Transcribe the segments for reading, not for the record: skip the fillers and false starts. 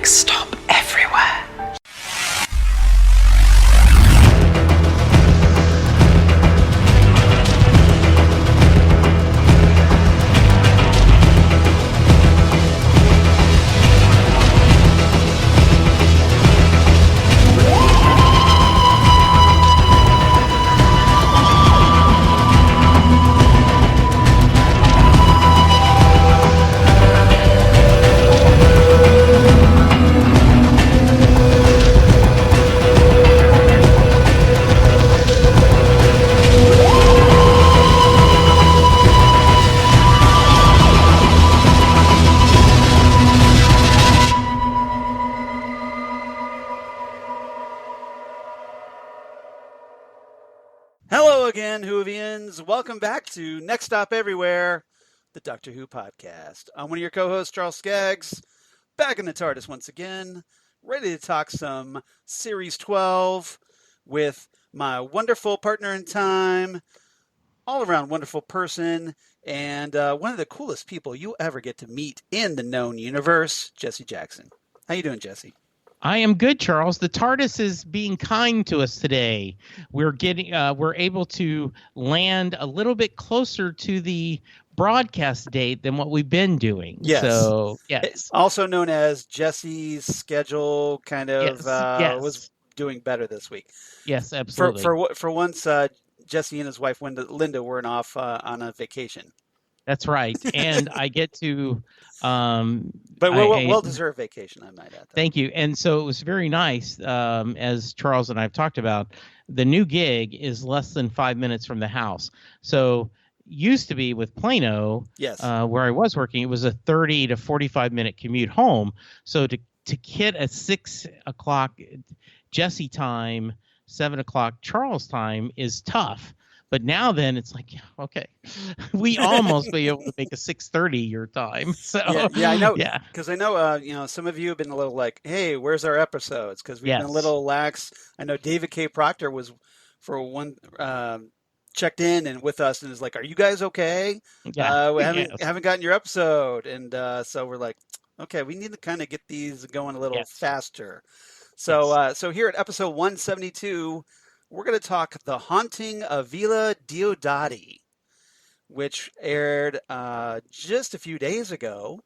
Next stop everywhere. Hello again, Whovians. Welcome back to Next Stop Everywhere, the Doctor Who podcast. I'm one of your co-hosts, Charles Skaggs, back in the TARDIS once again, ready to talk some Series 12 with my wonderful partner in time, all-around wonderful person, and one of the coolest people you ever get to meet in the known universe, Jesse Jackson. How you doing, Jesse? I am good, Charles. The TARDIS is being kind to us today. We're able to land a little bit closer to the broadcast date than what we've been doing. Yes. So, yes. Also known as Jesse's schedule kind of was doing better this week. Yes, absolutely. For once, Jesse and his wife Linda weren't off on a vacation. That's right. And I get to... but well-deserved vacation, I might add. Thank you. And so it was very nice, as Charles and I have talked about, the new gig is less than 5 minutes from the house. So used to be with Plano, yes, where I was working, it was a 30 to 45-minute commute home. So to get a 6 o'clock Jesse time, 7 o'clock Charles time is tough. But now then it's like, okay, we almost be able to make a 6:30 your time. So yeah, I know. Yeah, because I know, some of you have been a little like, hey, where's our episodes? Because we've been a little lax. I know David K. Proctor was for one checked in and with us and is like, are you guys okay? Yeah, we haven't gotten your episode, and so we're like, okay, we need to kind of get these going a little faster. So so here at episode 172. We're going to talk The Haunting of Villa Diodati, which aired just a few days ago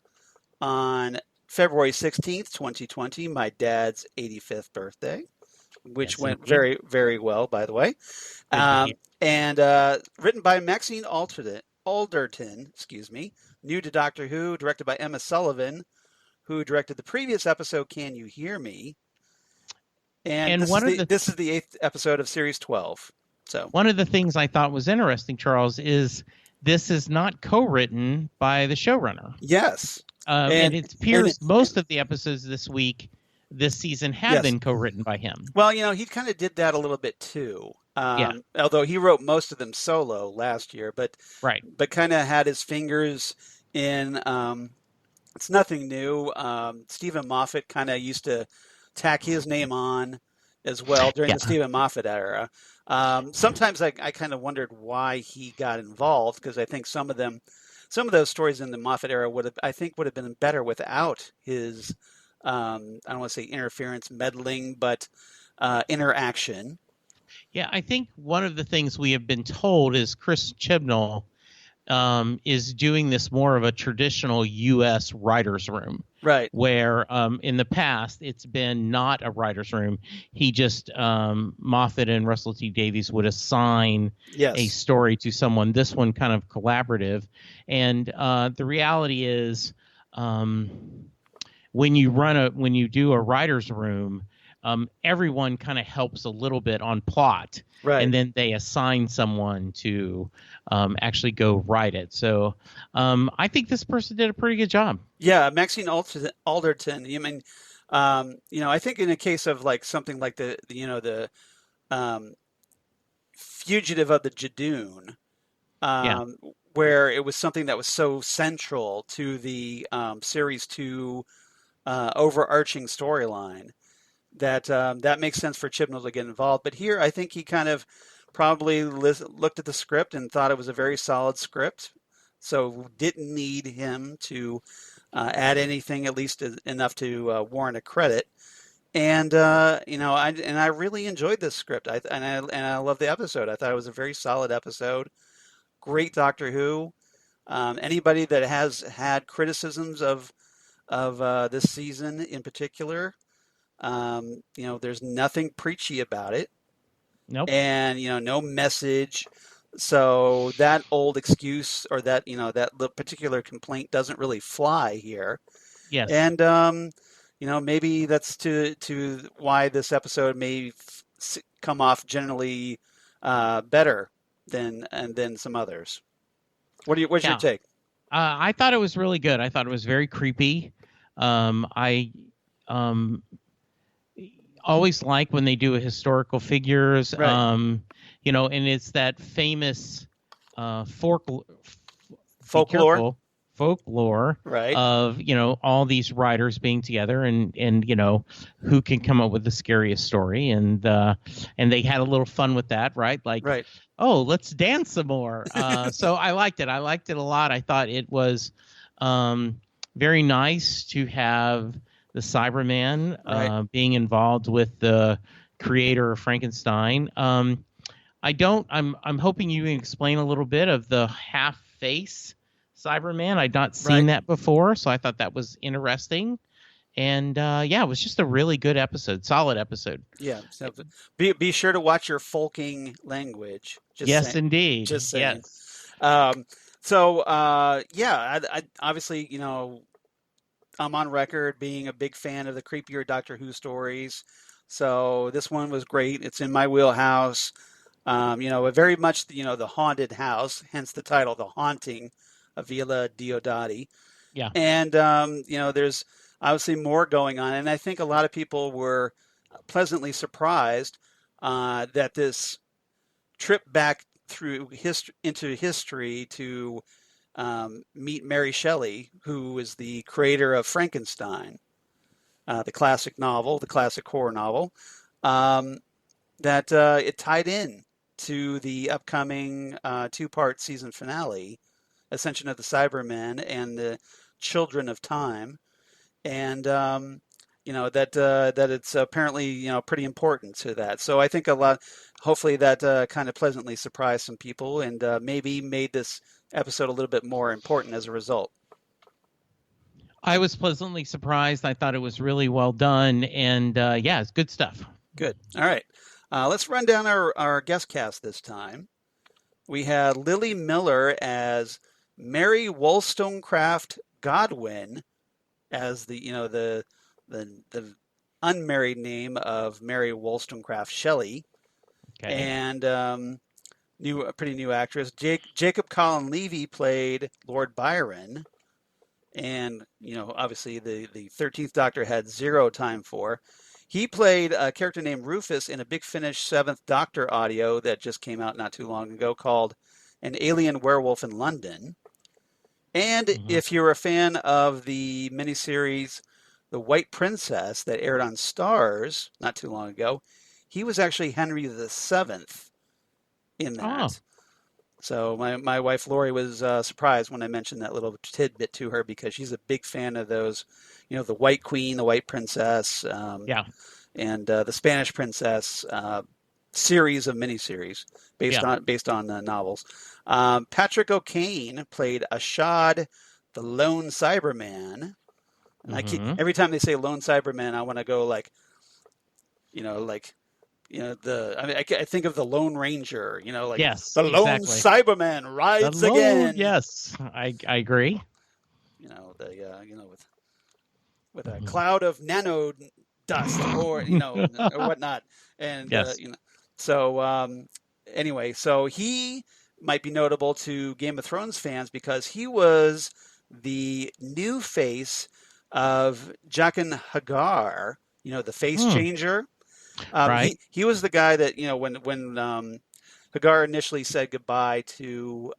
on February 16th, 2020, my dad's 85th birthday, which went very, very well, by the way. And written by Maxine Alderton, new to Doctor Who, directed by Emma Sullivan, who directed the previous episode, Can You Hear Me? And this is the 8th episode of Series 12. So one of the things I thought was interesting, Charles, is this is not co-written by the showrunner. Yes. And it appears most of the episodes this season have been co-written by him. Well, he kind of did that a little bit too. Although he wrote most of them solo last year, but kind of had his fingers in. It's nothing new. Stephen Moffat kind of used to tack his name on as well during the Stephen Moffat era. Sometimes I kind of wondered why he got involved, because I think some of those stories in the Moffat era would have been better without his I don't want to say interference, meddling, but interaction. Yeah, I think one of the things we have been told is Chris Chibnall is doing this more of a traditional U.S. writer's room. Right. Where in the past it's been not a writer's room. He just, Moffat and Russell T Davies would assign a story to someone. This one kind of collaborative. And the reality is when you do a writer's room, everyone kind of helps a little bit on plot. Right. And then they assign someone to actually go write it. So I think this person did a pretty good job. Yeah, Maxine Alderton. I mean, I think in a case of like something like the Fugitive of the Jadoon, where it was something that was so central to the Series 2 overarching storyline, that makes sense for Chibnall to get involved. But here, I think he kind of probably looked at the script and thought it was a very solid script, so didn't need him to add anything at least enough to warrant a credit. And I really enjoyed this script. I love the episode. I thought it was a very solid episode. Great Doctor Who. Anybody that has had criticisms of this season in particular, there's nothing preachy about it. Nope. And no message. So that old excuse or that particular complaint doesn't really fly here. Yes. And maybe that's to why this episode may come off generally better than some others. What's your take? I thought it was really good. I thought it was very creepy. I always like when they do historical figures. Right. And it's that famous folklore, right, of all these writers being together and who can come up with the scariest story, and they had a little fun with that, right? Like, right. Oh, let's dance some more. So I liked it. I liked it a lot. I thought it was very nice to have the Cyberman right. being involved with the creator of Frankenstein. I'm hoping you can explain a little bit of the half face Cyberman. I'd not seen that before, so I thought that was interesting. And it was just a really good episode, solid episode. Yeah, so be sure to watch your folking language. Yes, indeed. Just saying. Yes. I obviously, I'm on record being a big fan of the creepier Doctor Who stories. So this one was great. It's in my wheelhouse. Very much, the haunted house, hence the title, The Haunting of Villa Diodati. Yeah. And, there's obviously more going on. And I think a lot of people were pleasantly surprised that this trip back through into history to meet Mary Shelley, who is the creator of Frankenstein, the classic novel, the classic horror novel, that it tied in to the upcoming two-part season finale, Ascension of the Cybermen and the Children of Time. And that it's apparently pretty important to that. So I think hopefully that kind of pleasantly surprised some people and maybe made this episode a little bit more important as a result. I was pleasantly surprised. I thought it was really well done, and it's good stuff. Good. All right, let's run down our guest cast this time. We had Lili Miller as Mary Wollstonecraft Godwin, as the unmarried name of Mary Wollstonecraft Shelley, and a pretty new actress. Jacob Collins-Levy played Lord Byron, and obviously the 13th Doctor had zero time for. He played a character named Rufus in a Big Finish 7th Doctor audio that just came out not too long ago called An Alien Werewolf in London. And if you're a fan of the miniseries The White Princess that aired on Starz not too long ago, he was actually Henry VII in that. Oh. So my wife Lori was surprised when I mentioned that little tidbit to her because she's a big fan of those, the White Queen, the White Princess, and the Spanish Princess series of miniseries based on novels. Patrick O'Kane played Ashad, the lone Cyberman. And every time they say lone Cyberman, I want to go I think of the Lone Ranger, the lone Cyberman rides again. Yes, I agree. With a cloud of nano dust or or whatnot, and anyway, so he might be notable to Game of Thrones fans because he was the new face of Jaqen H'ghar, the face changer. Right. He was the guy that when H'ghar initially said goodbye to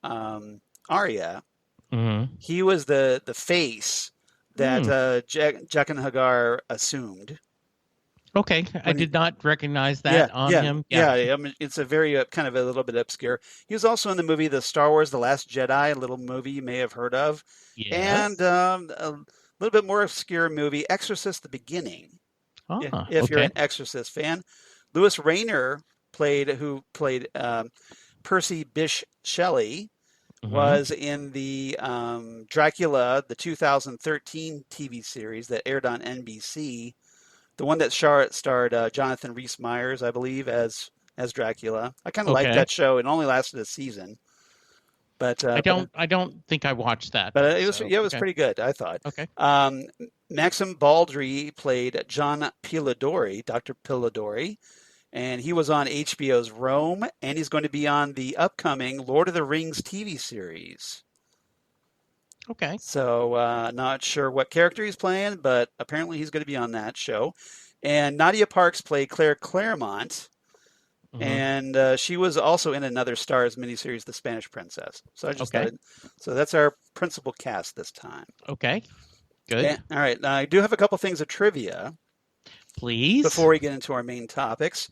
Arya, he was the face that Jaqen H'ghar assumed. Okay, I did not recognize that on him. Yeah, I mean, it's a very kind of a little bit obscure. He was also in the movie The Star Wars: The Last Jedi, a little movie you may have heard of, and little bit more obscure movie, Exorcist: The Beginning. If you're an Exorcist fan, Lewis Rayner who played Percy Bysshe Shelley, was in the Dracula, the 2013 TV series that aired on NBC. The one that starred Jonathan Rhys-Meyers, I believe, as Dracula. I kind of liked that show. It only lasted a season, but I don't think I watched that. But it was pretty good, I thought. Okay. Maxim Baldry played John Pilidori, Dr. Pilidori, and he was on HBO's Rome, and he's going to be on the upcoming Lord of the Rings TV series. Okay. So not sure what character he's playing, but apparently he's going to be on that show. And Nadia Parks played Claire Claremont, and she was also in another Starz miniseries, The Spanish Princess. So I just thought, so that's our principal cast this time. Okay. Good. And, all right. Now, I do have a couple things of trivia. Please. Before we get into our main topics.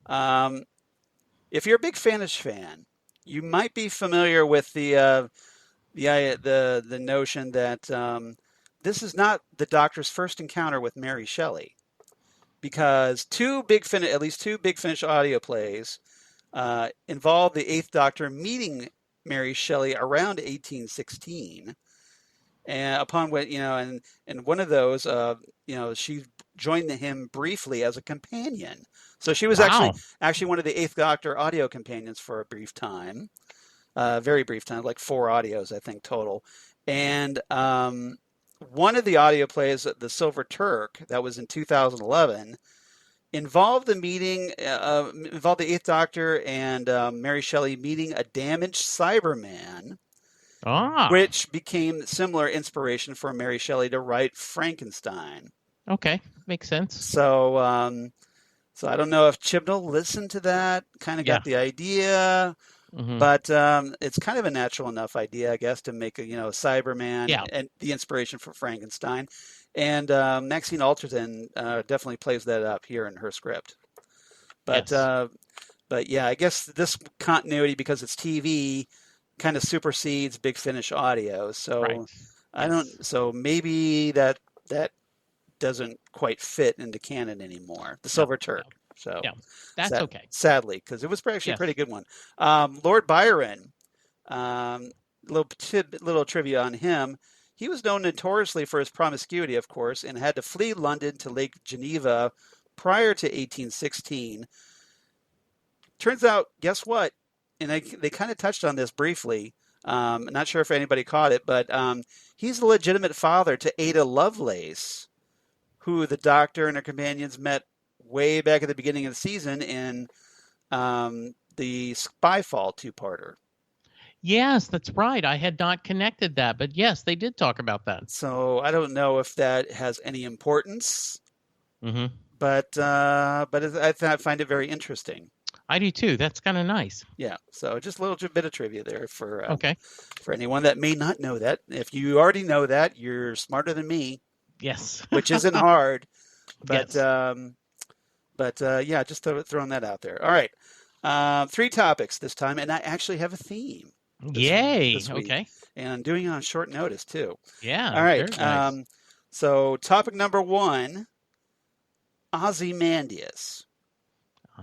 If you're a big Spanish fan, you might be familiar with the notion that this is not the Doctor's first encounter with Mary Shelley, because at least two big Finish audio plays involve the Eighth Doctor meeting Mary Shelley around 1816, and upon what and one of those she joined him briefly as a companion. So she was actually one of the Eighth Doctor audio companions for a brief time. Very brief time, like 4 audios, I think, total. And one of the audio plays, The Silver Turk, that was in 2011, involved the Eighth Doctor and Mary Shelley meeting a damaged Cyberman, which became similar inspiration for Mary Shelley to write Frankenstein. Okay, makes sense. So I don't know if Chibnall listened to that, kind of got the idea. But it's kind of a natural enough idea, I guess, to make a Cyberman and the inspiration for Frankenstein. And Maxine Alterton definitely plays that up here in her script. But yeah, I guess this continuity, because it's TV, kind of supersedes Big Finish audio. So So maybe that doesn't quite fit into canon anymore. The Silver Turk. So that's okay. Sadly, because it was actually a pretty good one. Lord Byron, little trivia on him. He was known notoriously for his promiscuity, of course, and had to flee London to Lake Geneva prior to 1816. Turns out, guess what? And they kind of touched on this briefly. Not sure if anybody caught it, but he's the legitimate father to Ada Lovelace, who the Doctor and her companions met way back at the beginning of the season in the Spyfall 2-parter. Yes, that's right. I had not connected that, but yes, they did talk about that. So I don't know if that has any importance, but I find it very interesting. I do too. That's kind of nice. Yeah. So just a little bit of trivia there for anyone that may not know that. If you already know that, you're smarter than me. Yes. Which isn't hard, but yeah, just throwing that out there. All right. 3 topics this time, and I actually have a theme. This week. Okay. And I'm doing it on short notice, too. Yeah. All right. Nice. So topic number 1, Ozymandias.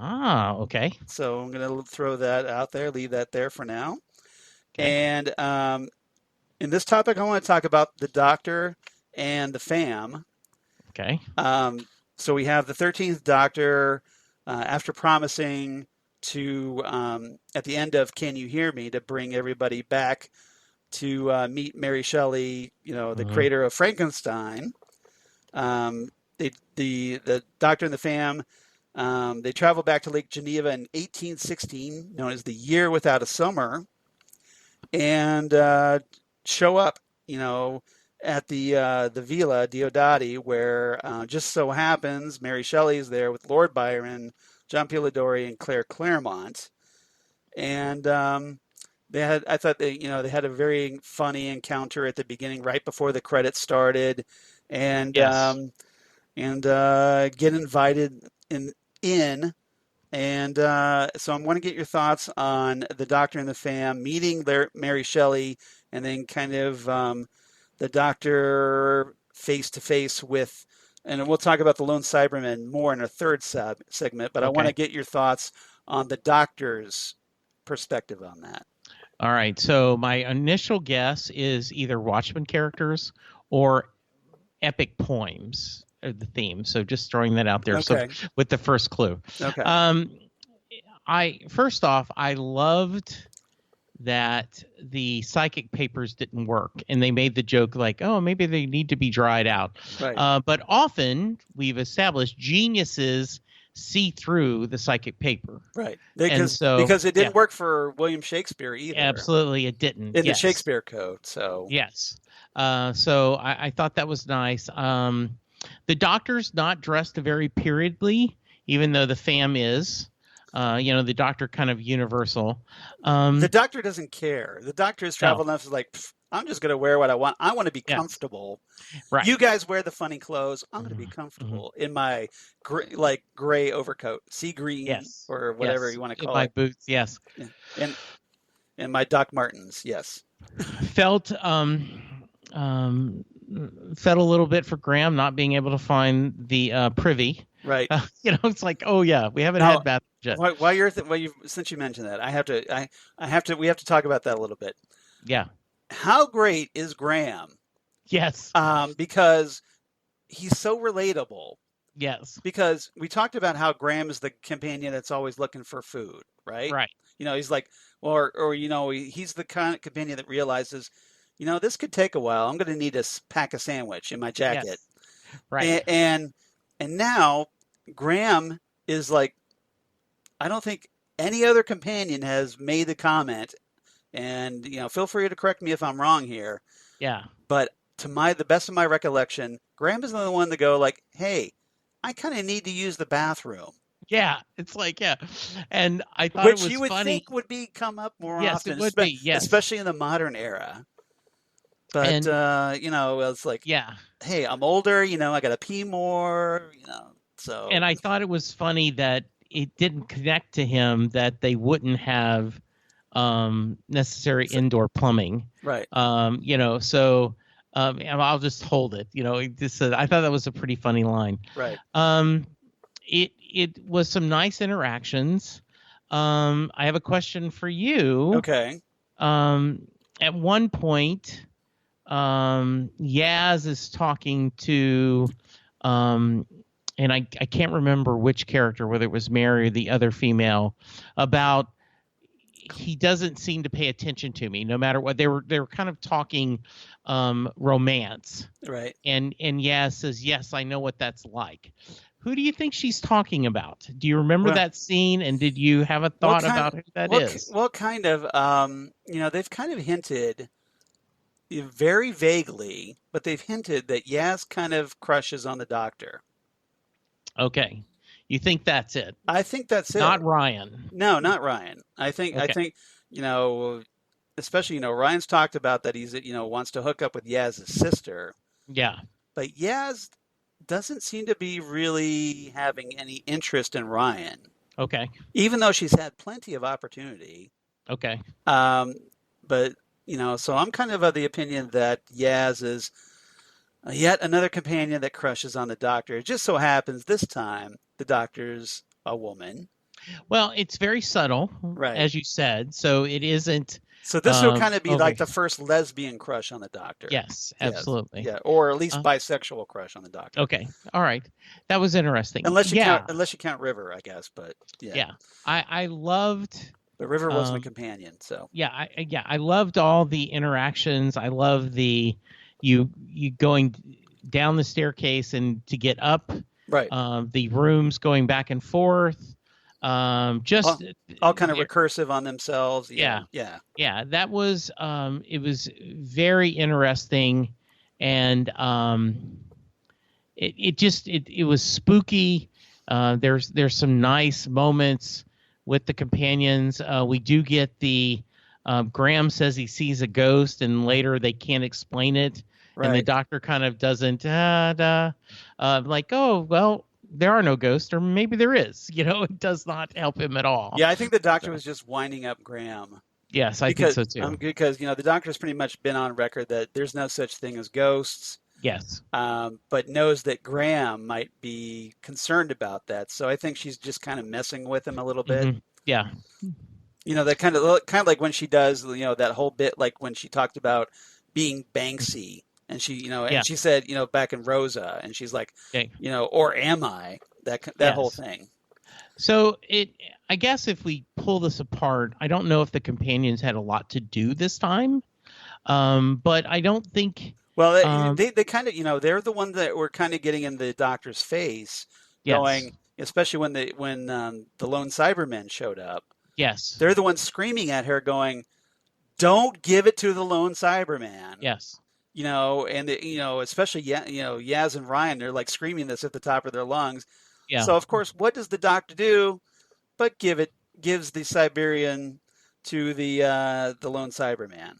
Okay. So I'm going to throw that out there, leave that there for now. Okay. And in this topic, I want to talk about the Doctor and the fam. Okay. So we have the 13th Doctor, after promising to, at the end of Can You Hear Me, to bring everybody back to meet Mary Shelley, the creator of Frankenstein. The Doctor and the fam, they travel back to Lake Geneva in 1816, known as the Year Without a Summer, and show up, at the Villa Diodati, where just so happens Mary Shelley's there with Lord Byron, John Pilidori, and Claire Claremont, and I thought they had a very funny encounter at the beginning, right before the credits started, and get invited in. And so I want to get your thoughts on the Doctor and the fam meeting Mary Shelley, and then kind of the Doctor face to face with, and we'll talk about the lone Cyberman more in a third segment, but I want to get your thoughts on the Doctor's perspective on that. All right. So my initial guess is either Watchmen characters or epic poems are the theme. So just throwing that out there. So with the first clue. Okay. First off, I loved that the psychic papers didn't work, and they made the joke like, oh, maybe they need to be dried out. Right. But often we've established geniuses see through the psychic paper. Right. Because it didn't work for William Shakespeare either. Absolutely, it didn't. In the Shakespeare Code. So yes. So I thought that was nice. The Doctor's not dressed very periodly, even though the fam is. The Doctor kind of universal. The Doctor doesn't care. The Doctor has traveled enough to like, I'm just going to wear what I want. I want to be comfortable. Right. You guys wear the funny clothes. I'm going to be comfortable in my gray overcoat, sea green, or whatever you want to call it. My boots, yes. And my Doc Martens, yes. Felt a little bit for Graham not being able to find the privy. Right. It's like, oh yeah, we haven't had bath yet. Since you mentioned that, we have to talk about that a little bit. Yeah. How great is Graham? Yes. Because he's so relatable. Yes. Because we talked about how Graham is the companion that's always looking for food, right? Right. He's like, he's the kind of companion that realizes, this could take a while. I'm going to need to pack a sandwich in my jacket. Yes. Right. And now Graham is like, I don't think any other companion has made the comment. And, feel free to correct me if I'm wrong here. Yeah. But to the best of my recollection, Graham is the one to go like, hey, I kind of need to use the bathroom. Yeah. It's like, yeah. And I thought Which it was you would funny. think would come up more yes, often. It would be, yes. Especially in the modern era. But, it's like, hey, I'm older, I got to pee more, so. And I thought it was funny that it didn't connect to him that they wouldn't have necessary indoor plumbing. Right. So I'll just hold it. I thought that was a pretty funny line. Right. It was some nice interactions. I have a question for you. Okay. At one point, Yaz is talking to, and I can't remember which character, whether it was Mary or the other female, about he doesn't seem to pay attention to me no matter what. They were kind of talking romance. Right. And Yaz says, yes, I know what that's like. Who do you think she's talking about? Do you remember that scene? And did you have a thought about who that is? Well, kind of. They've kind of hinted very vaguely, but they've hinted that Yaz kind of crushes on the Doctor. Okay. You think that's it? I think that's it. Not Ryan. No, not Ryan. I think, especially, Ryan's talked about that he's, wants to hook up with Yaz's sister. Yeah. But Yaz doesn't seem to be really having any interest in Ryan. Okay. Even though she's had plenty of opportunity. Okay. But, so I'm kind of the opinion that Yaz is yet another companion that crushes on the Doctor. It just so happens this time the Doctor's a woman. Well, it's very subtle, right, as you said. So it isn't. So this will kind of be like the first lesbian crush on the Doctor. Yes, absolutely. Yeah, or at least bisexual crush on the Doctor. Okay, all right, that was interesting. Unless you count River, I guess. But yeah, I loved. But River wasn't a companion, so I loved all the interactions. I love the you going down the staircase and to get up. Right. The rooms going back and forth. Just all kind of recursive on themselves. Yeah. That was it was very interesting, and it was spooky. There's some nice moments with the companions. We do get the Graham says he sees a ghost, and later they can't explain it. Right. And the Doctor kind of doesn't like, oh, well, there are no ghosts, or maybe there is. It does not help him at all. Yeah, I think the Doctor was just winding up Graham. Yes, I think so too. Because the Doctor's pretty much been on record that there's no such thing as ghosts. Yes. But knows that Graham might be concerned about that. So I think she's just kind of messing with him a little bit. Yeah. That kind of like when she does, that whole bit, like when she talked about being Banksy, and she, and she said, back in Rosa, and she's like, or am I? That whole thing. So I guess if we pull this apart, I don't know if the companions had a lot to do this time, but I don't think. Well, they kind of, they're the ones that were kind of getting in the Doctor's face, going, especially when the lone Cybermen showed up. Yes. They're the ones screaming at her, going, "Don't give it to the lone Cyberman." Yes. And especially Yaz and Ryan, they're like screaming this at the top of their lungs. Yeah. So of course, what does the Doctor do? But gives the Siberian to the lone Cyberman.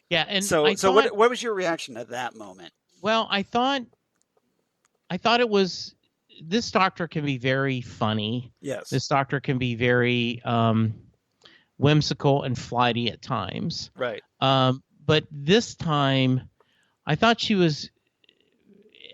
Yeah, and so what was your reaction at that moment? Well, I thought it was, this Doctor can be very funny. Yes. This Doctor can be very whimsical and flighty at times. Right. But this time, I thought she was,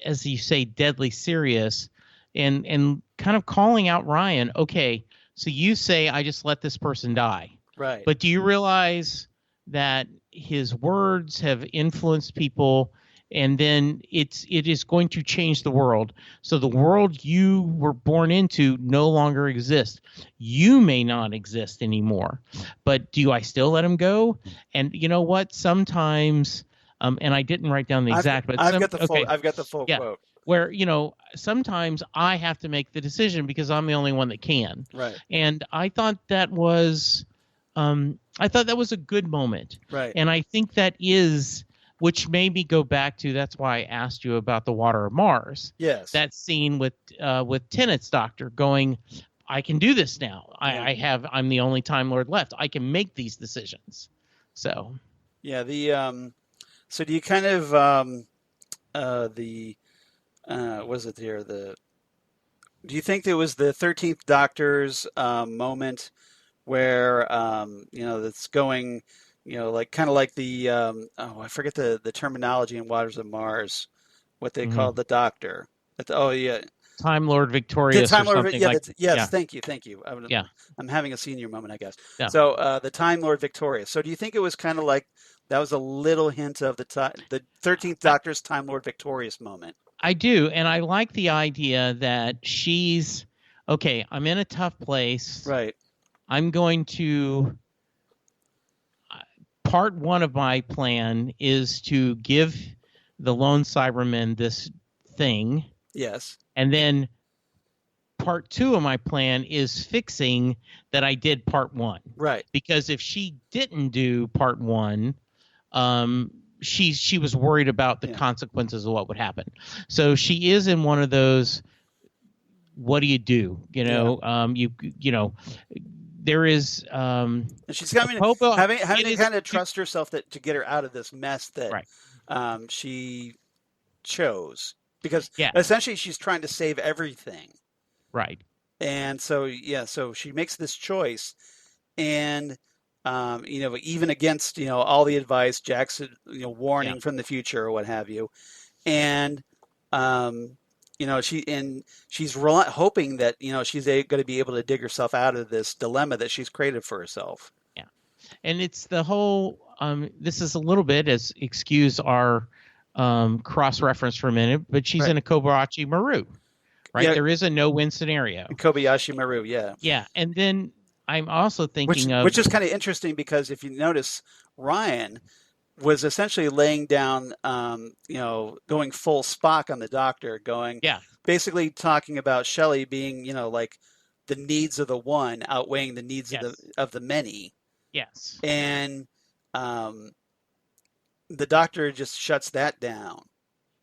as you say, deadly serious, and kind of calling out Ryan. Okay, so you say I just let this person die. Right. But do you realize that his words have influenced people, and then it is going to change the world. So the world you were born into no longer exists. You may not exist anymore, but do I still let him go? And you know what? Sometimes, and I didn't write down the exact, but I've got the full quote. Where, sometimes I have to make the decision because I'm the only one that can. Right. And I thought that was, a good moment. Right. And I think that is, which made me go back to, that's why I asked you about the Water of Mars. Yes. That scene with Tennant's Doctor going, I can do this now. Yeah. I'm the only Time Lord left. I can make these decisions. So. Yeah. So do you kind of, was it here? Do you think there was the 13th Doctor's moment where that's going, like kind of like the I forget the terminology in Waters of Mars, what they call the Doctor. Time Lord Victorious. The Time Lord, or something yes. Thank you. I'm having a senior moment, I guess. Yeah. So the Time Lord Victorious. So do you think it was kind of like that was a little hint of the 13th Doctor's Time Lord Victorious moment? I do, and I like the idea that she's okay. I'm in a tough place. Right. I'm going to. Part one of my plan is to give the lone Cybermen this thing. Yes. And then part two of my plan is fixing that I did part one. Right. Because if she didn't do part one, she was worried about the consequences of what would happen. So she is in one of those, what do? There is and she's having to kind of trust herself to get her out of this mess that she chose, because essentially she's trying to save everything. Right. And so so she makes this choice, and even against all the advice, Jackson warning from the future or what have you, and she's hoping that she's going to be able to dig herself out of this dilemma that she's created for herself. Yeah, and it's the whole. This is a little bit, as excuse our cross reference for a minute, but she's in a Kobayashi Maru, right? Yeah. There is a no-win scenario. Kobayashi Maru, yeah. Yeah, and then I'm also thinking which is kind of interesting, because if you notice, Ryan was essentially laying down, going full Spock on the Doctor, basically talking about Shelley being, like the needs of the one outweighing the needs of the many. Yes. And the Doctor just shuts that down.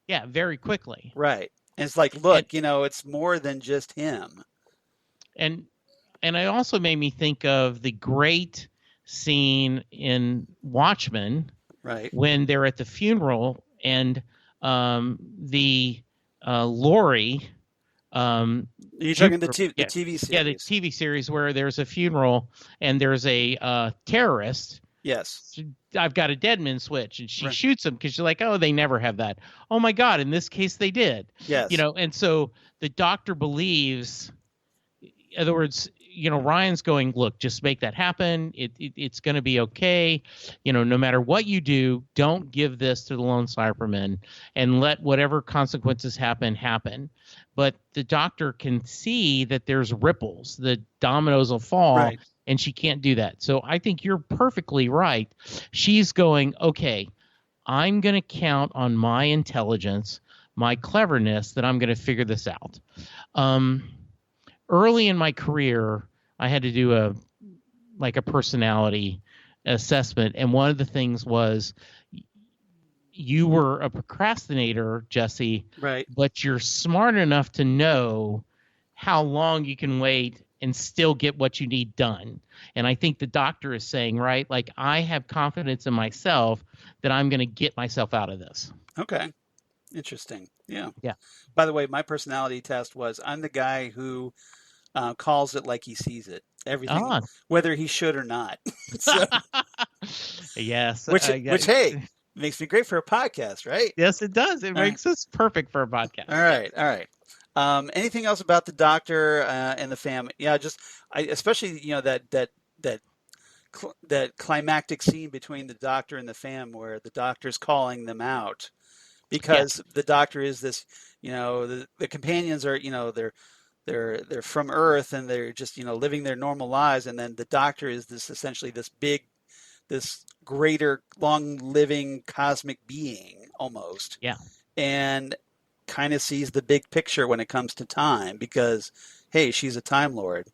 Yeah, very quickly. Right. And it's like, look, it's more than just him. And it also made me think of the great scene in Watchmen, right, when they're at the funeral and the Lori. You're talking the TV series. Yeah, the TV series where there's a funeral and there's a terrorist Yes. I've got a deadman switch, and she Right. shoots him because she's like, oh, they never have that. Oh my God, in this case they did. Yes. And so the doctor believes, in other words, Ryan's going, look, just make that happen. It's going to be okay. No matter what you do, don't give this to the lone Cyberman and let whatever consequences happen. But the doctor can see that there's ripples, the dominoes will fall. Right. And she can't do that. So I think you're perfectly right. She's going, okay, I'm going to count on my intelligence, my cleverness, that I'm going to figure this out. Early in my career, I had to do a personality assessment. And one of the things was, you were a procrastinator, Jesse, right? But you're smart enough to know how long you can wait and still get what you need done. And I think the doctor is saying, right, like, I have confidence in myself that I'm going to get myself out of this. Okay. Interesting. Yeah. Yeah. By the way, my personality test was, I'm the guy who calls it like he sees it. Everything, whether he should or not. So, yes. Which, hey, makes me great for a podcast, right? Yes, it does. It makes us perfect for a podcast. All right. Anything else about the doctor and the family? Yeah, especially that climactic scene between the doctor and the fam, where the doctor's calling them out, because the doctor is this, the companions are, they're from Earth and they're just, living their normal lives, and then the doctor is essentially this greater, long-living cosmic being almost. Yeah. And kind of sees the big picture when it comes to time, because, hey, she's a Time Lord.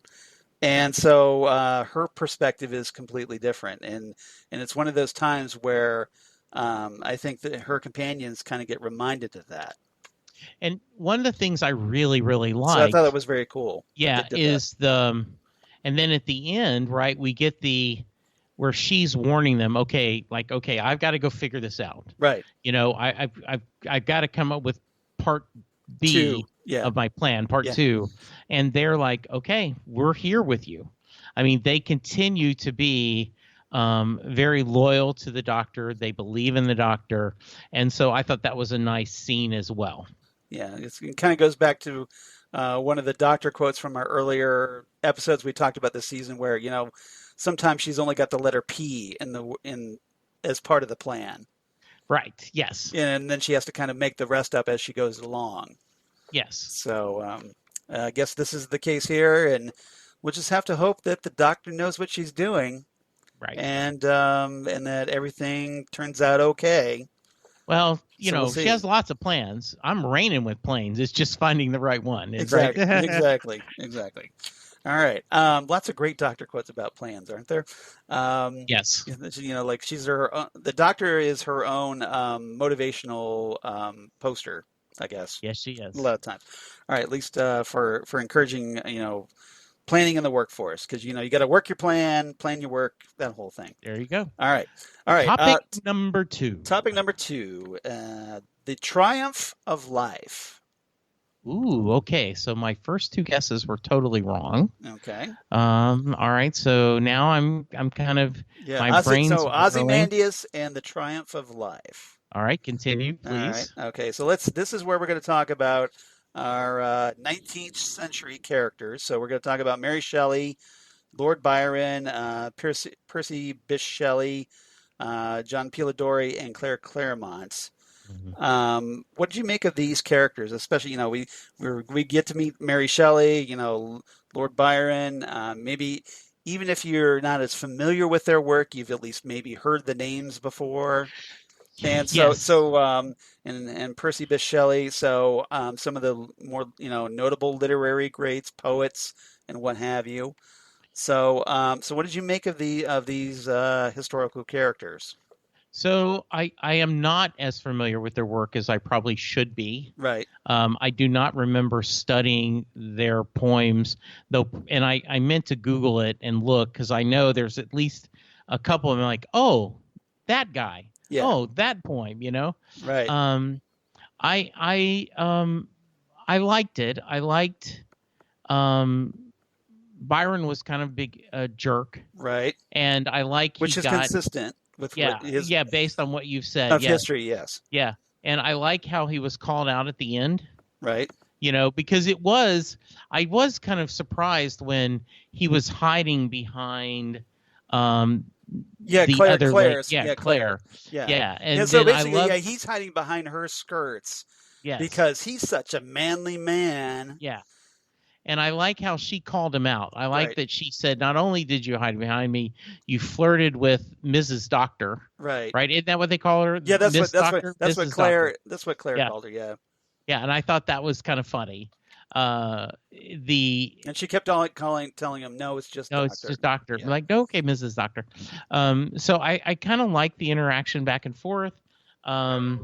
And so her perspective is completely different. And it's one of those times where I think that her companions kind of get reminded of that. And one of the things I really, really liked. So I thought it was very cool. Yeah, is and then at the end, right, we get where she's warning them, okay, I've got to go figure this out. Right. I've got to come up with part B of my plan, part 2. And they're like, okay, we're here with you. I mean, they continue to be very loyal to the doctor. They believe in the doctor. And so I thought that was a nice scene as well. Yeah, it kind of goes back to one of the doctor quotes from our earlier episodes we talked about this season, where, sometimes she's only got the letter P in as part of the plan. Right. Yes. And then she has to kind of make the rest up as she goes along. Yes. So I guess this is the case here, and we'll just have to hope that the doctor knows what she's doing. Right. And that everything turns out okay. Well, we'll she has lots of plans. I'm raining with planes. It's just finding the right one. Exactly. Exactly. All right. Lots of great doctor quotes about plans, aren't there? Yes. Like she's the doctor is her own motivational poster, I guess. Yes, she is. A lot of times. All right. At least for encouraging, planning in the workforce, because, you got to work your plan your work, that whole thing. There you go. All right. Topic number 2. Topic number 2, the triumph of life. Ooh, okay. So my first 2 guesses were totally wrong. Okay. All right. So now I'm kind of my brain's Ozymandias and the Triumph of Life. All right, continue, please. All right. Okay. So this is where we're going to talk about our 19th century characters. So we're going to talk about Mary Shelley, Lord Byron, Percy Bysshe Shelley, John Polidori, and Claire Claremont. Mm-hmm. What did you make of these characters? Especially, we get to meet Mary Shelley, Lord Byron. Maybe even if you're not as familiar with their work, you've at least maybe heard the names before. And and Percy Bysshe Shelley. So some of the more notable literary greats, poets, and what have you. So what did you make of these historical characters? So I am not as familiar with their work as I probably should be. Right. I do not remember studying their poems, though, and I meant to Google it and look, because I know there's at least a couple of them like, oh, that guy. Yeah. Oh, that poem, Right. I liked it. I liked Byron was kind of big jerk, right? And I like which is consistent with what his based on what you've said of history, yes, yeah, and I like how he was called out at the end, right? Because I was kind of surprised when he was hiding behind Claire. Claire. Yeah. And so basically, he's hiding behind her skirts. Yes. Because he's such a manly man. Yeah. And I like how she called him out. I like that she said, not only did you hide behind me, you flirted with Mrs. Doctor. Right. Right. Isn't that what they call her? Yeah, that's what Claire yeah. called her. Yeah. Yeah, and I thought that was kind of funny. And she kept telling him, no, it's just Doctor. It's just Doctor. Yeah. I'm like, no, okay, Mrs. Doctor. So I kind of like the interaction back and forth. A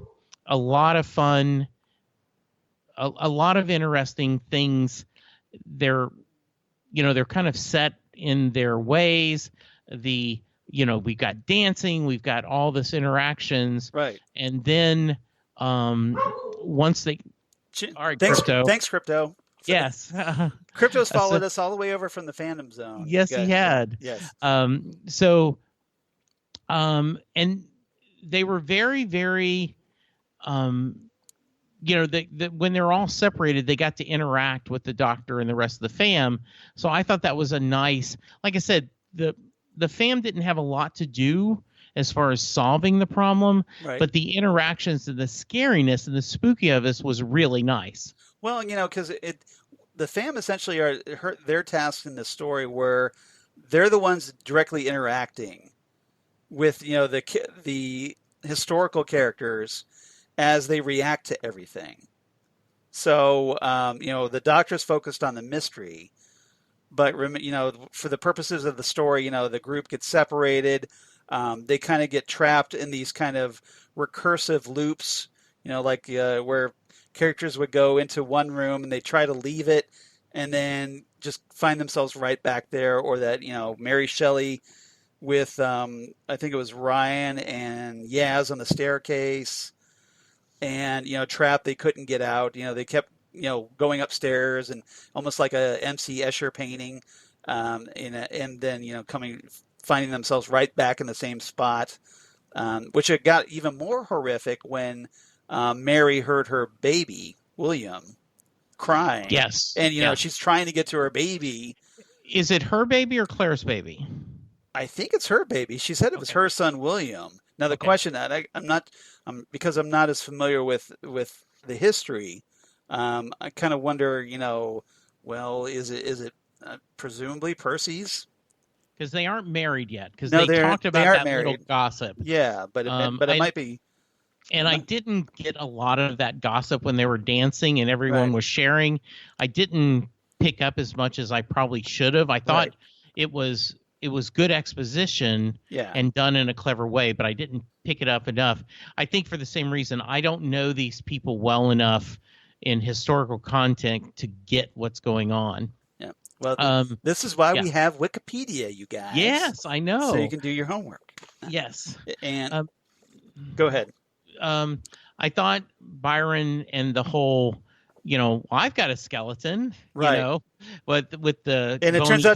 lot of fun. A lot of interesting things. They're kind of set in their ways. We've got dancing, we've got all this interactions. Right. And then once they all right, Crypto. Thanks, Crypto. Yes. Crypto's followed us all the way over from the fandom zone. Yes, he had. Yes. And they were very, very, when they're all separated, they got to interact with the Doctor and the rest of the fam. So I thought that was a nice, like I said, the fam didn't have a lot to do as far as solving the problem, but the interactions and the scariness and the spooky of this was really nice. Well, because the fam essentially are their tasks in the story where they're the ones directly interacting with the historical characters as they react to everything. So the Doctor's focused on the mystery, but for the purposes of the story, the group gets separated. They kind of get trapped in these kind of recursive loops, where characters would go into one room and they try to leave it and then just find themselves right back there. Or that, Mary Shelley with, I think it was Ryan and Yaz on the staircase and, trapped. They couldn't get out. They kept, going upstairs and almost like a MC Escher painting. And then, finding themselves right back in the same spot, which it got even more horrific when Mary heard her baby, William, crying. Yes. And, she's trying to get to her baby. Is it her baby or Claire's baby? I think it's her baby. She said it was her son, William. Now, the question that because I'm not as familiar with the history, I kind of wonder, is it presumably Percy's? Because they aren't married yet. Because they talked about that little gossip. Yeah, but it might be. And I didn't get a lot of that gossip when they were dancing and everyone was sharing. I didn't pick up as much as I probably should have. I thought it was good exposition and done in a clever way, but I didn't pick it up enough. I think for the same reason, I don't know these people well enough in historical content to get what's going on. Well, this is why we have Wikipedia, you guys. Yes, I know. So you can do your homework. Yes. And go ahead. I thought Byron and the whole, I've got a skeleton, but with the and it turns out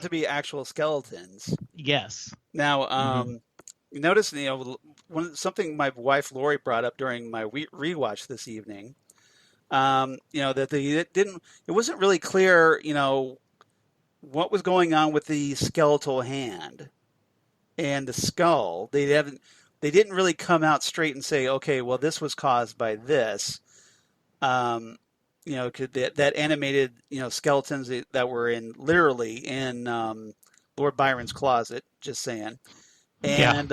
to be actual skeletons. Yes. Now, notice, something my wife Lori brought up during my rewatch this evening. That it wasn't really clear, what was going on with the skeletal hand and the skull. They didn't really come out straight and say, okay, well, this was caused by this. That animated, skeletons that were literally in Lord Byron's closet, just saying. And,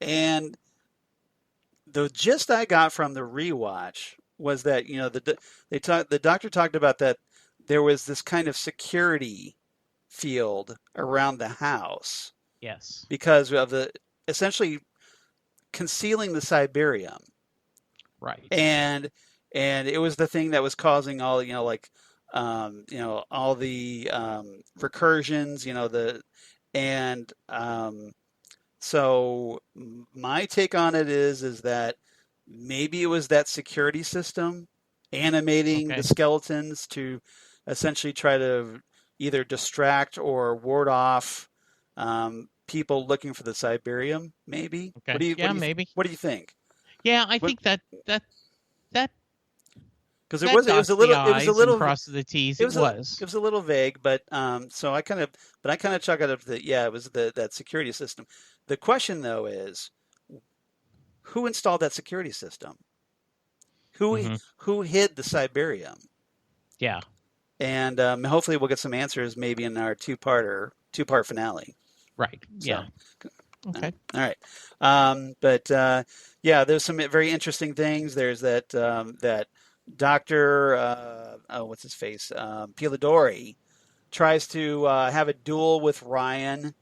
and the gist I got from the rewatch was that the Doctor talked about that there was this kind of security field around the house. Yes. Because of essentially concealing the Cyberium. Right. And it was the thing that was causing all all the recursions, so my take on it is that maybe it was that security system animating the skeletons to essentially try to either distract or ward off people looking for the Cyberium, maybe. Okay. Maybe. What do you think? Yeah, I think that because it was a little crosses the T's. It was a little vague, but so I kind of chalk it up to it was that security system. The question though is, who installed that security system? Who hid the Cyberium? Yeah, and hopefully we'll get some answers maybe in our two-part finale. Right. So, yeah. Okay. All right. But there's some very interesting things. There's that Dr. What's his face? Pilidori tries to have a duel with Ryan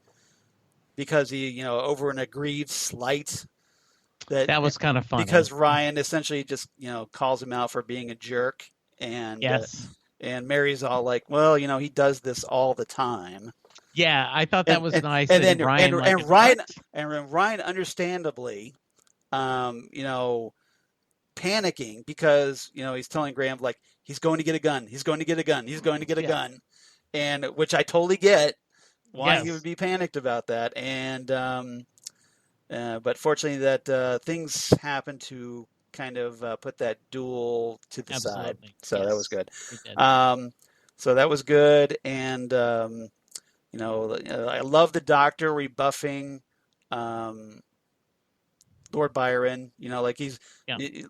because he, over an aggrieved slight. That was kind of funny. Because Ryan essentially just, calls him out for being a jerk. And yes. And Mary's all like, well, he does this all the time. Yeah, I thought that was nice. And then Ryan understandably, panicking because he's telling Graham like he's going to get a gun, he's going to get a gun, and which I totally get why he would be panicked about that, and but fortunately that things happen to kind of put that duel to the side, so that was good. So that was good, and I love the Doctor rebuffing Lord Byron.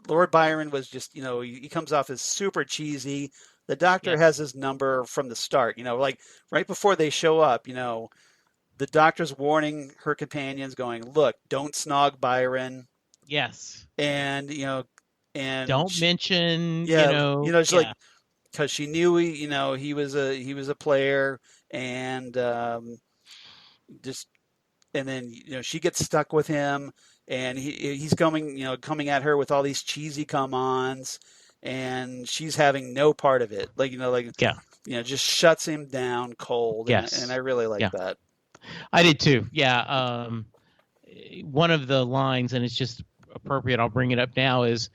Lord Byron was just, he comes off as super cheesy. The Doctor has his number from the start, like right before they show up, the Doctor's warning her companions going, look, don't snog Byron. Yes. And, and don't mention, like, because she knew he was a player, and then she gets stuck with him, and he's coming at her with all these cheesy come-ons, and she's having no part of it, just shuts him down cold. Yes. And I really like that. I did too. Yeah. One of the lines, and it's just appropriate, I'll bring it up now, is,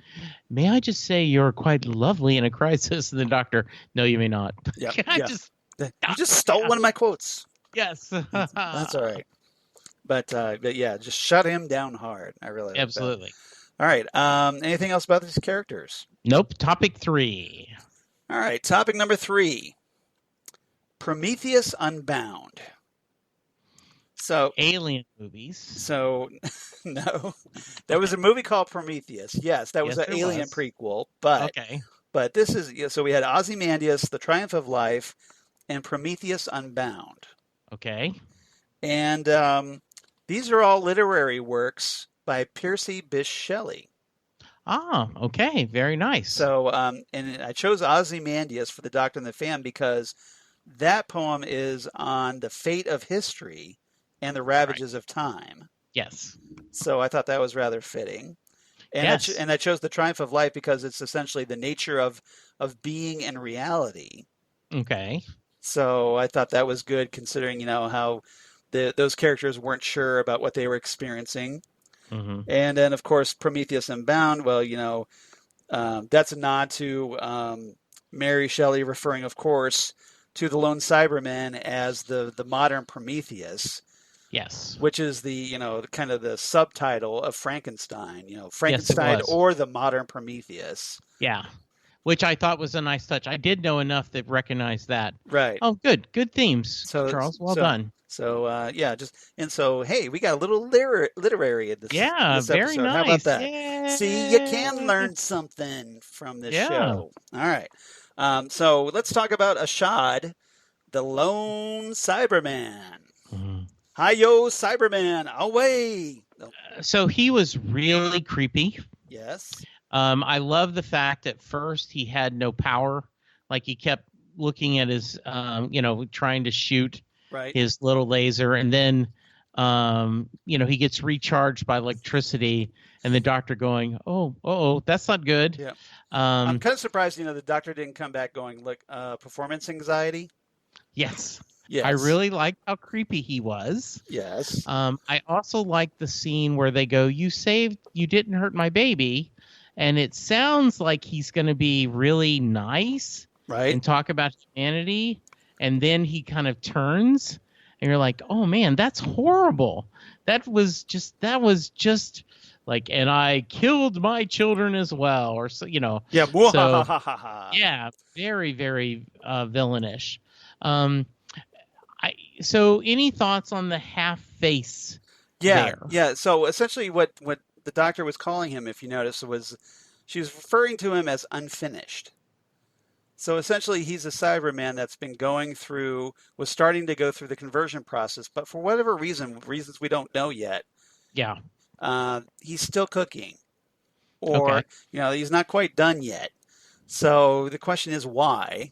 may I just say you're quite lovely in a crisis? And the Doctor, no, you may not. Yeah. You just stole one of my quotes. Yes. That's all right. But yeah, just shut him down hard. I really like absolutely. That. All right. Anything else about these characters? Nope. Topic 3. All right. Topic number 3. Prometheus Unbound. So alien movies. So no, there was a movie called Prometheus. Yes, that was an alien prequel. But but this is so we had Ozymandias, The Triumph of Life, and Prometheus Unbound. Okay. And these are all literary works by Percy Bysshe Shelley. Ah, okay, very nice. So and I chose Ozymandias for the Doctor and the Fan because that poem is on the fate of history and the ravages of time. Yes. So I thought that was rather fitting. And I chose The Triumph of Life because it's essentially the nature of being and reality. Okay. So I thought that was good considering, how those characters weren't sure about what they were experiencing. Mm-hmm. And then, of course, Prometheus Unbound, well, that's a nod to Mary Shelley referring, of course, to the lone Cyberman as the modern Prometheus. Yes. Which is the, kind of the subtitle of Frankenstein, Frankenstein or the modern Prometheus. Yeah. Which I thought was a nice touch. I did know enough that recognized that. Right. Oh, good. Good themes, Charles. Well done. So, hey, we got a little literary in this. Yeah, this very episode. nice. How about that? Yay. See, you can learn something from this show. All right. So let's talk about Ashad, the lone Cyberman. Mm-hmm. Hi-yo, Cyberman, away! So he was really creepy. Yes. I love the fact at first he had no power. Like he kept looking at his, trying to shoot his little laser. And then, he gets recharged by electricity. And the Doctor going, oh, that's not good. Yeah. I'm kind of surprised, the Doctor didn't come back going, look, performance anxiety. Yes. Yes. I really liked how creepy he was. Yes. I also liked the scene where they go, you didn't hurt my baby. And it sounds like he's going to be really nice. Right. And talk about humanity. and then he kind of turns, and you're like, oh man, that's horrible. That was just like, and I killed my children as well, or so, Yeah. So yeah, very, very villainish. So any thoughts on the half face? Yeah. There? Yeah. So essentially, what the doctor was calling him, if you notice, was she was referring to him as unfinished. So essentially, he's a Cyberman that's been was starting to go through the conversion process, but for whatever reasons we don't know yet, Yeah. he's still cooking, or Okay. he's not quite done yet. So the question is why,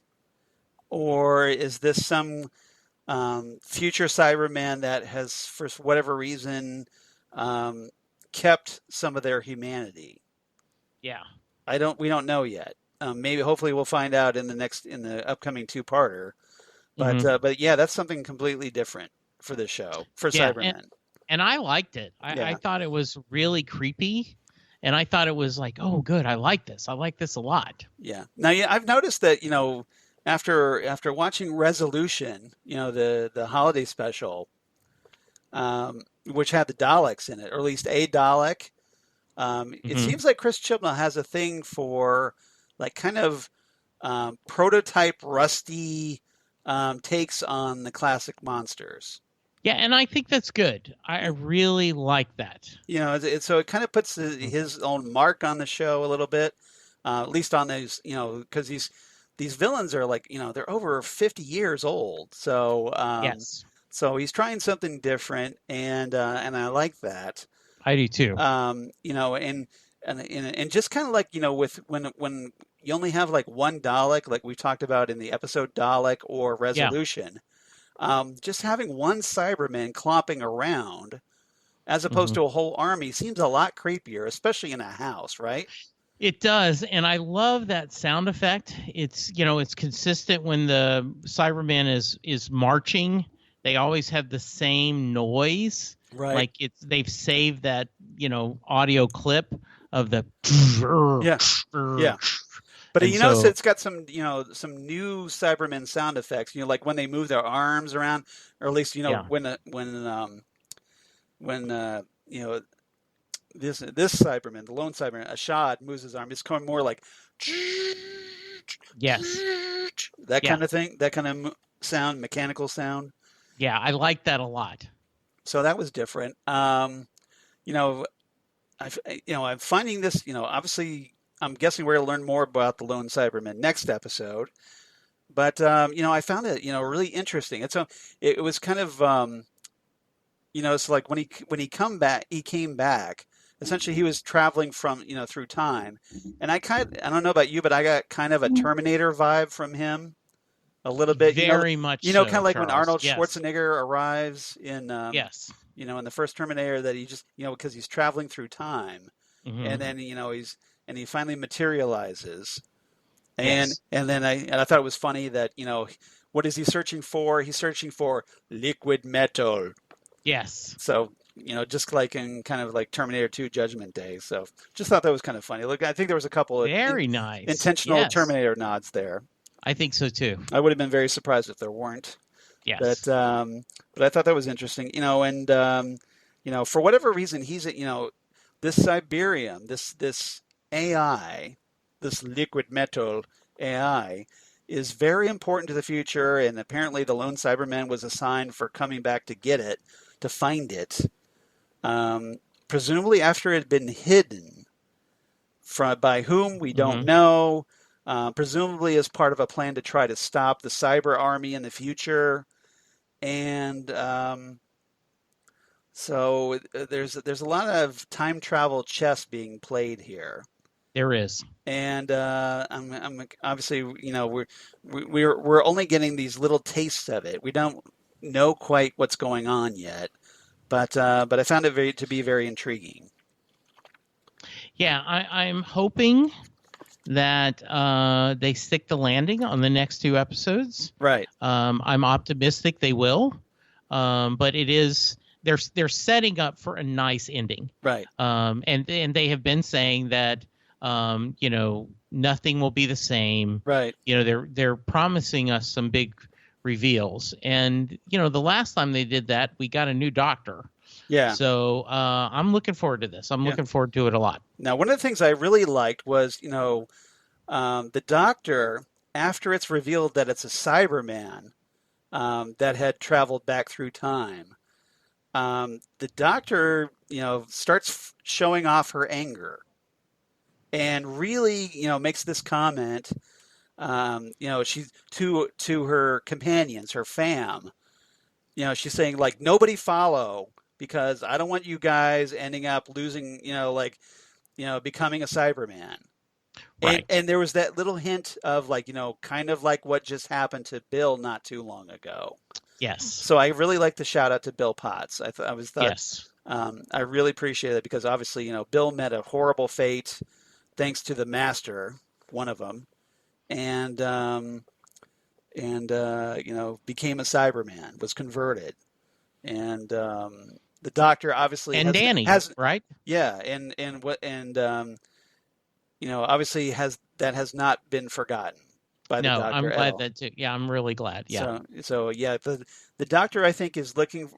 or is this some future Cyberman that has, for whatever reason, kept some of their humanity? Yeah. We don't know yet. Maybe, hopefully, we'll find out in the upcoming two-parter. But yeah, that's something completely different for this show, for Cybermen. And I liked it. I thought it was really creepy, and I thought it was like, oh, good, I like this. I like this a lot. Yeah. Now, I've noticed that after watching Resolution, the holiday special, which had the Daleks in it, or at least a Dalek. It seems like Chris Chibnall has a thing for like kind of prototype rusty takes on the classic monsters. Yeah, and I think that's good. I really like that. So it kind of puts his own mark on the show a little bit, at least on those, because these villains are like, they're over 50 years old. So yes. So he's trying something different, and I like that. I do too. And just kind of like, with when you only have like one Dalek, like we talked about in the episode Dalek or Resolution, just having one Cyberman clomping around as opposed to a whole army seems a lot creepier, especially in a house, right? It does, and I love that sound effect. It's it's consistent when the Cyberman is marching. They always have the same noise. Right. Like they've saved that, audio clip of the yeah. But notice it's got some new Cybermen sound effects. Like when they move their arms around, or at least when this Cyberman, the lone Cyberman, Ashad, moves his arm, it's kind of more like yes, that kind of thing, that kind of sound, mechanical sound. Yeah, I like that a lot. So that was different. I'm finding this. Obviously, I'm guessing we're going to learn more about the lone Cyberman next episode. But I found it really interesting. It was kind of it's like when he came back. Essentially, he was traveling from through time, and I don't know about you, but I got kind of a Terminator vibe from him. A little bit, very much. Kind of like Charles. when Arnold yes. Schwarzenegger arrives in, yes, in the first Terminator, that he just, because he's traveling through time, and then he finally materializes, and yes. and then I thought it was funny that what is he searching for? He's searching for liquid metal. Yes. So just like in kind of like Terminator 2 Judgment Day. So just thought that was kind of funny. Look, I think there was a couple of very nice intentional yes. Terminator nods there. I think so too. I would have been very surprised if there weren't. Yes. But I thought that was interesting. And for whatever reason, he's this Cyberium, this AI, this liquid metal AI, is very important to the future. And apparently, the lone Cyberman was assigned for coming back to get it, to find it, presumably after it had been hidden. By whom we don't know. Presumably as part of a plan to try to stop the cyber army in the future. And so there's a lot of time travel chess being played here. There is. And I'm obviously, we're only getting these little tastes of it. We don't know quite what's going on yet. But I found it to be very intriguing. Yeah, I'm hoping that they stick the landing on the next two episodes. Right. I'm optimistic they will, but they're setting up for a nice ending. Right. And they have been saying that nothing will be the same. Right. They're promising us some big reveals. And, the last time they did that, we got a new doctor. Yeah. So I'm looking forward to this. I'm looking forward to it a lot. Now, one of the things I really liked was, the doctor, after it's revealed that it's a Cyberman that had traveled back through time, the doctor, starts showing off her anger and really, makes this comment, she's to her companions, her fam, she's saying, like, nobody follow because I don't want you guys ending up losing, becoming a Cyberman. Right. And there was that little hint of, like, kind of like what just happened to Bill not too long ago. Yes. So I really like the shout out to Bill Potts. Yes. I really appreciate it because obviously, Bill met a horrible fate thanks to the Master, one of them, and became a Cyberman, was converted, and the Doctor obviously Danny has right. Yeah, obviously has not been forgotten by the Doctor. I'm glad that too. Yeah, I'm really glad. Yeah. So yeah, the Doctor, I think, is looking,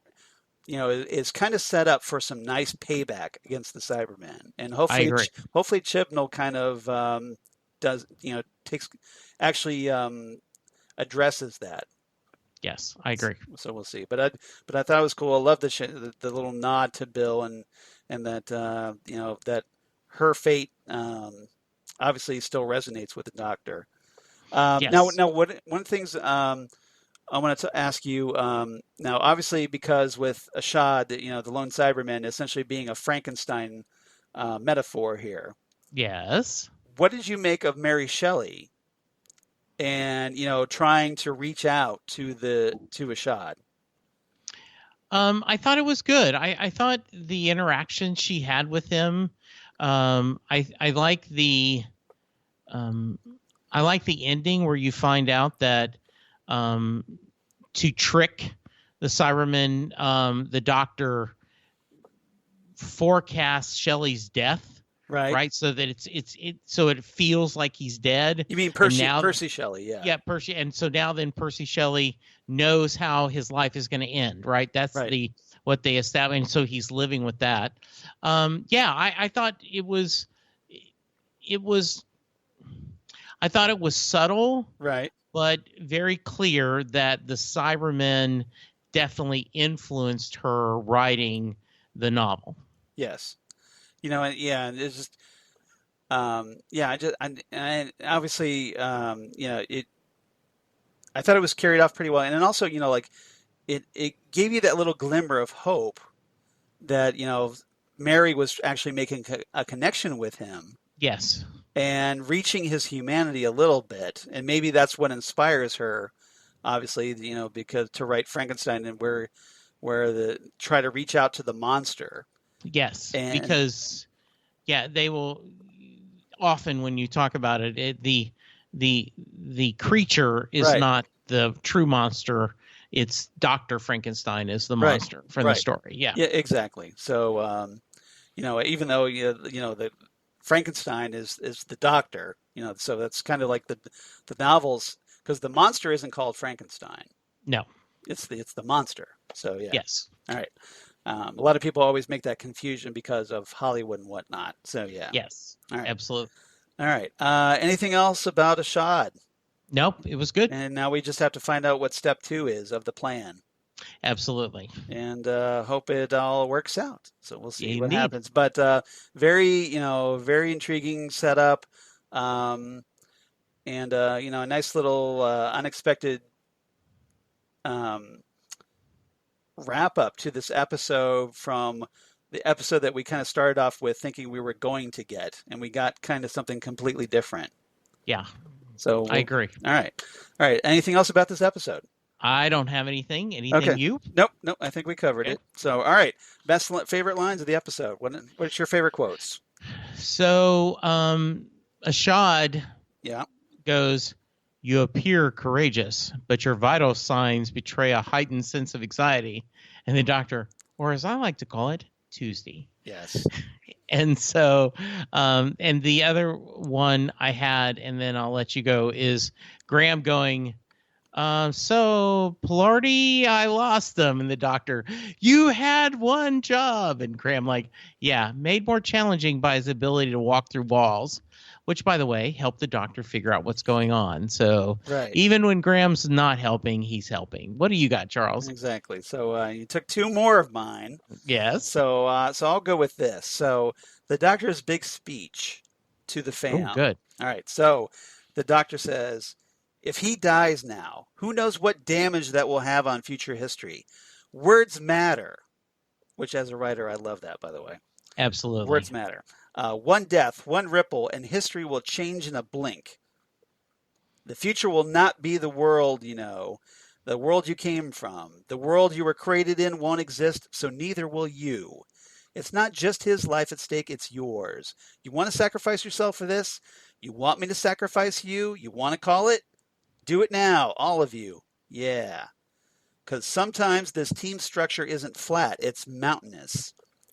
is kind of set up for some nice payback against the Cybermen, and hopefully Chibnall kind of addresses that. Yes, I agree. So we'll see. But I thought it was cool. I love the little nod to Bill and that that her fate obviously still resonates with the Doctor. Yes. Now, one of the things I wanted to ask you, now, obviously, because with Ashad, the lone Cyberman essentially being a Frankenstein metaphor here. Yes. What did you make of Mary Shelley and, trying to reach out to Ashad? I thought it was good. I thought the interaction she had with him, I like the ending where you find out that to trick the Cyberman, the Doctor forecasts Shelley's death. Right. So that so it feels like he's dead. You mean Percy Shelley? Yeah. Yeah, Percy. And so now then Percy Shelley knows how his life is going to end. Right. That's what they established. And so he's living with that. I thought it was subtle. Right. But very clear that the Cybermen definitely influenced her writing the novel. Yes. And it's just, obviously, I thought it was carried off pretty well. And then also, it gave you that little glimmer of hope that, Mary was actually making a connection with him. Yes. And reaching his humanity a little bit. And maybe that's what inspires her, obviously, because to write Frankenstein and where try to reach out to the monster. Yes, because they will often, when you talk about it, the creature is not the true monster. It's Dr. Frankenstein is the monster from the story. Yeah, exactly. So, even though the Frankenstein is the Doctor, so that's kind of like the novels, because the monster isn't called Frankenstein. No, it's the monster. So yeah. Yes. All right. A lot of people always make that confusion because of Hollywood and whatnot. So yeah. Yes. All right. Absolutely. All right. Anything else about Ashad? Nope. It was good. And now we just have to find out what step 2 is of the plan. Absolutely. And hope it all works out. So we'll see what Indeed. happens. But very intriguing setup. And a nice little unexpected wrap up to this episode from the episode that we kind of started off with thinking we were going to get, and we got kind of something completely different. Yeah. So I agree. All right. Anything else about this episode? I don't have anything. Anything you? Nope. I think we covered it. So, all right. Favorite lines of the episode. What's your favorite quotes? So, Ashad goes, "You appear courageous, but your vital signs betray a heightened sense of anxiety." And the Doctor, or as I like to call it, Tuesday. Yes. And so, and the other one I had, and then I'll let you go, is Graham going, So Pilardi, I lost them. And the doctor, you had one job. And Graham, like, yeah, made more challenging by his ability to walk through walls, which, by the way, helped the doctor figure out what's going on. So Right. even when Graham's not helping, he's helping. What do you got, Charles? Exactly. So you took two more of mine. Yes. So I'll go with this. So the doctor's big speech to the fam. Oh, good. All right. So the doctor says, if he dies now, who knows what damage that will have on future history? Words matter, which as a writer, I love that, by the way. Absolutely. Words matter. One death, one ripple, and history will change in a blink. The future will not be the world, the world you came from. The world you were created in won't exist, so neither will you. It's not just his life at stake, it's yours. You want to sacrifice yourself for this? You want me to sacrifice you? You want to call it? Do it now, all of you. Yeah. Because sometimes this team structure isn't flat, it's mountainous.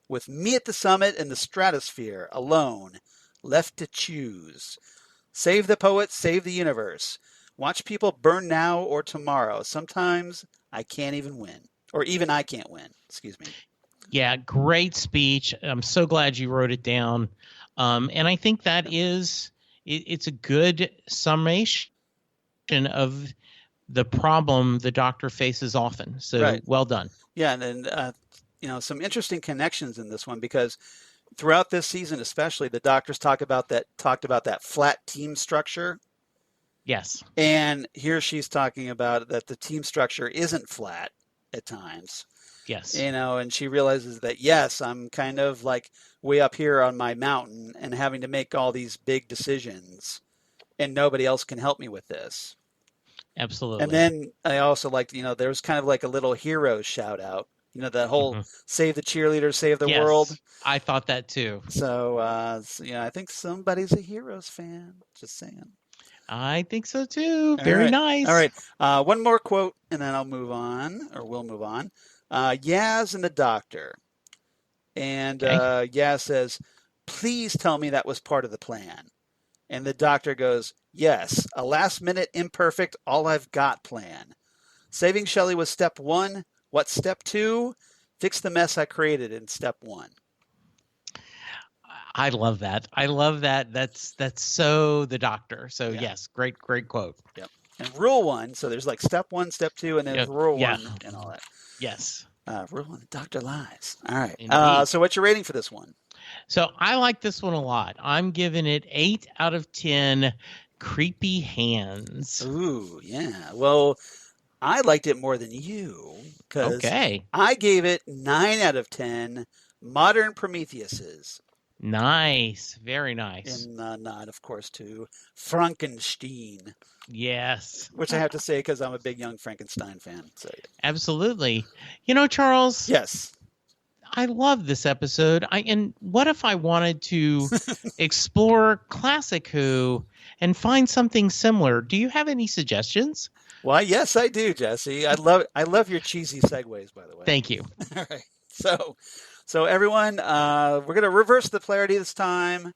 With me at the summit in the stratosphere, alone, left to choose. Save the poet, save the universe. Watch people burn now or tomorrow. Sometimes I can't even win. Or even I can't win. Excuse me. Yeah, great speech. I'm so glad you wrote it down. And I think that it's a good summation of the problem the doctor faces often. So Right. Well done. Yeah, and then, some interesting connections in this one because throughout this season, especially, the doctors talked about that flat team structure. Yes. And here she's talking about that the team structure isn't flat at times. Yes. And she realizes that, yes, I'm kind of like way up here on my mountain and having to make all these big decisions and nobody else can help me with this. Absolutely. And then I also liked, there was kind of like a little hero shout out, that whole save the cheerleaders, save the world. I thought that too. So, I think somebody's a Heroes fan. Just saying. I think so too. Very nice. All right. One more quote and then we'll move on. Yaz and the doctor. And Yaz says, please tell me that was part of the plan. And the doctor goes, yes, a last minute imperfect, all I've got plan. Saving Shelley was step one. What's step two? Fix the mess I created in step one. I love that. That's so the doctor. So yes, great quote. Yep. And rule one, so there's like step one, step two, and then rule one and all that. Yes. Rule one, the doctor lies. All right. So what's your rating for this one? So I like this one a lot. I'm giving it 8 out of 10 creepy hands. Ooh, yeah. Well, I liked it more than you because I gave it 9 out of 10 modern Prometheuses. Nice. Very nice. And nod, of course, to Frankenstein. Yes. Which I have to say because I'm a big Young Frankenstein fan. So. Absolutely. Charles. Yes. I love this episode. And what if I wanted to explore Classic Who and find something similar? Do you have any suggestions? Why, yes, I do, Jesse. I love your cheesy segues, by the way. Thank you. All right. So everyone, we're going to reverse the polarity this time.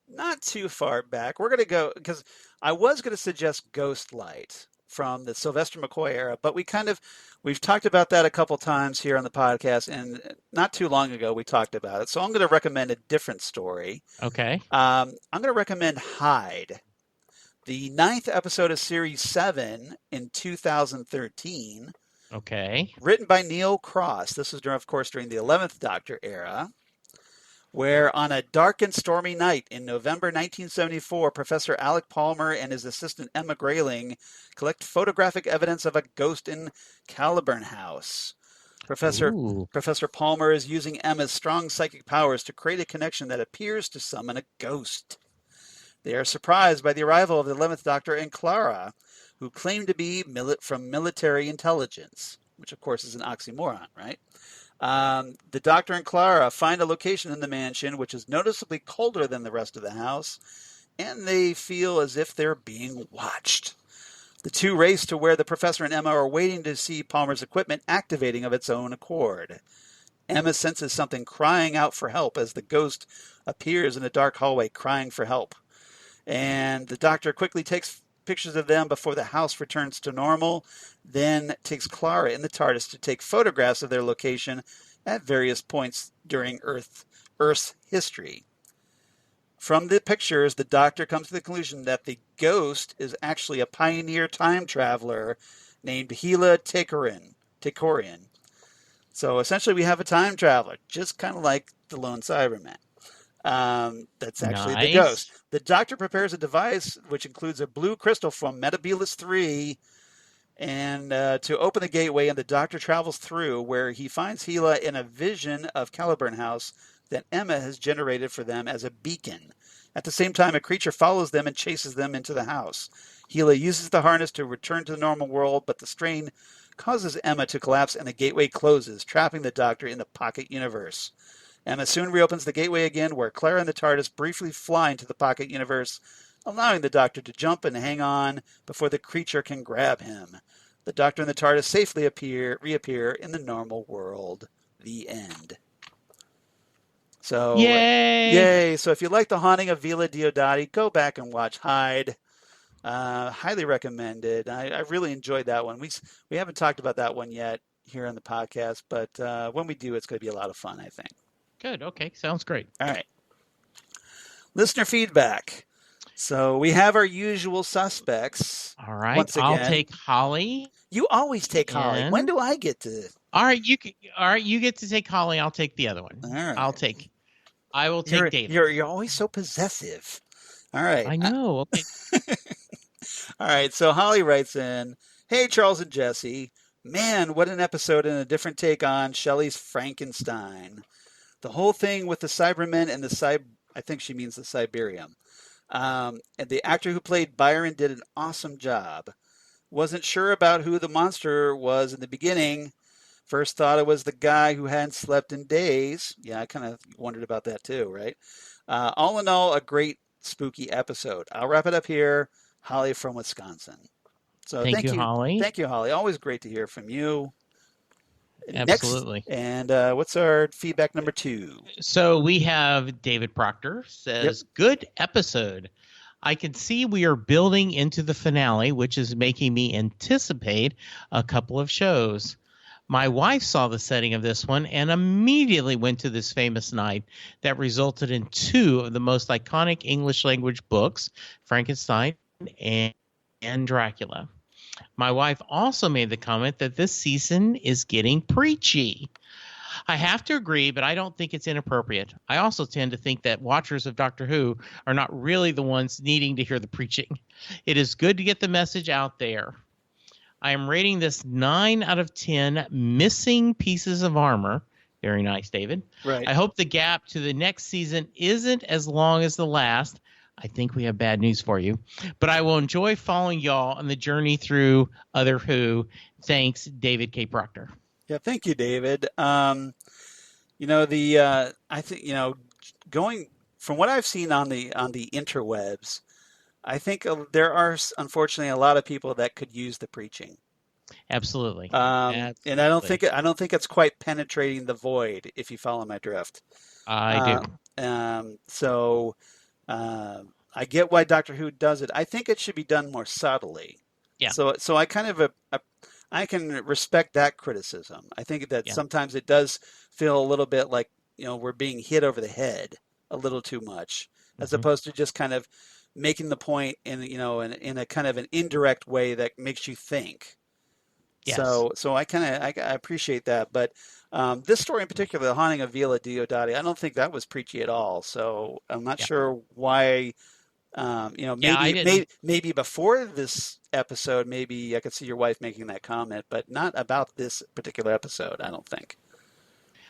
Not too far back. We're going to go, because I was going to suggest Ghost Light from the Sylvester McCoy era, but we've talked about that a couple times here on the podcast, and not too long ago we talked about it. So I'm going to recommend a different story. Okay. I'm going to recommend Hyde, the 9th episode of Series 7 in 2013. Okay. Written by Neil Cross. This was, of course, during the 11th Doctor era, where on a dark and stormy night in November 1974, Professor Alec Palmer and his assistant Emma Grayling collect photographic evidence of a ghost in Caliburn House. Professor Palmer is using Emma's strong psychic powers to create a connection that appears to summon a ghost. They are surprised by the arrival of the 11th Doctor and Clara, who claim to be from military intelligence, which of course is an oxymoron, right? The Doctor and Clara find a location in the mansion which is noticeably colder than the rest of the house, and they feel as if they're being watched. The two race to where the Professor and Emma are waiting to see Palmer's equipment activating of its own accord. Emma senses something crying out for help as the ghost appears in a dark hallway crying for help. And the Doctor quickly takes pictures of them before the house returns to normal, then takes Clara in the TARDIS to take photographs of their location at various points during Earth's history. From the pictures, the Doctor comes to the conclusion that the ghost is actually a pioneer time traveler named Hila Tekorian. So essentially we have a time traveler, just kind of like the lone Cyberman. That's actually the ghost. The Doctor prepares a device which includes a blue crystal from Metabulus 3 and to open the gateway, and the Doctor travels through where he finds Hila in a vision of Caliburn House that Emma has generated for them as a beacon. At the same time, a creature follows them and chases them into the house. Hila uses the harness to return to the normal world, but the strain causes Emma to collapse and the gateway closes, trapping the Doctor in the pocket universe. Emma soon reopens the gateway again, where Clara and the TARDIS briefly fly into the pocket universe, allowing the Doctor to jump and hang on before the creature can grab him. The Doctor and the TARDIS safely reappear in the normal world. The end. So, yay! So if you like The Haunting of Villa Diodati, go back and watch Hyde. Highly recommended. I really enjoyed that one. We haven't talked about that one yet here on the podcast, but when we do, it's going to be a lot of fun, I think. Good. Okay. Sounds great. All right. Listener feedback. So we have our usual suspects. All right. Once again. I'll take Holly. You always take Holly. When do I get to? All right. You get to take Holly. I'll take the other one. All right. I will take David. You're always so possessive. All right. I know. Okay. All right. So Holly writes in, "Hey, Charles and Jesse. Man, what an episode and a different take on Shelley's Frankenstein. The whole thing with the Cybermen and I think she means the Cyberium. And the actor who played Byron did an awesome job. Wasn't sure about who the monster was in the beginning. First thought it was the guy who hadn't slept in days. Yeah, I kind of wondered about that too, right? All in all, a great spooky episode. I'll wrap it up here. Holly from Wisconsin." So thank you, Holly. Thank you, Holly. Always great to hear from you. Absolutely. Next, and what's our feedback number 2? So we have David Proctor says, Good episode. I can see we are building into the finale, which is making me anticipate a couple of shows. My wife saw the setting of this one and immediately went to this famous night that resulted in 2 of the most iconic English language books, Frankenstein and Dracula. My wife also made the comment that this season is getting preachy. I have to agree, but I don't think it's inappropriate. I also tend to think that watchers of Doctor Who are not really the ones needing to hear the preaching. It is good to get the message out there. I am rating this 9 out of 10 missing pieces of armor. Very nice, David. Right. I hope the gap to the next season isn't as long as the last. I think we have bad news for you, but I will enjoy following y'all on the journey through Other Who. Thanks, David K. Proctor. Yeah, thank you, David. I think going from what I've seen on the interwebs, I think there are unfortunately a lot of people that could use the preaching. Absolutely. And I don't think it's quite penetrating the void. If you follow my drift, I do. I get why Doctor Who does it. I think it should be done more subtly. Yeah. So I kind of I can respect that criticism. I think that sometimes it does feel a little bit like we're being hit over the head a little too much, as opposed to just kind of making the point in a kind of an indirect way that makes you think. Yes. So I appreciate that, but this story in particular, The Haunting of Villa Diodati, I don't think that was preachy at all. So I'm not sure why. Maybe before this episode, maybe I could see your wife making that comment, but not about this particular episode, I don't think.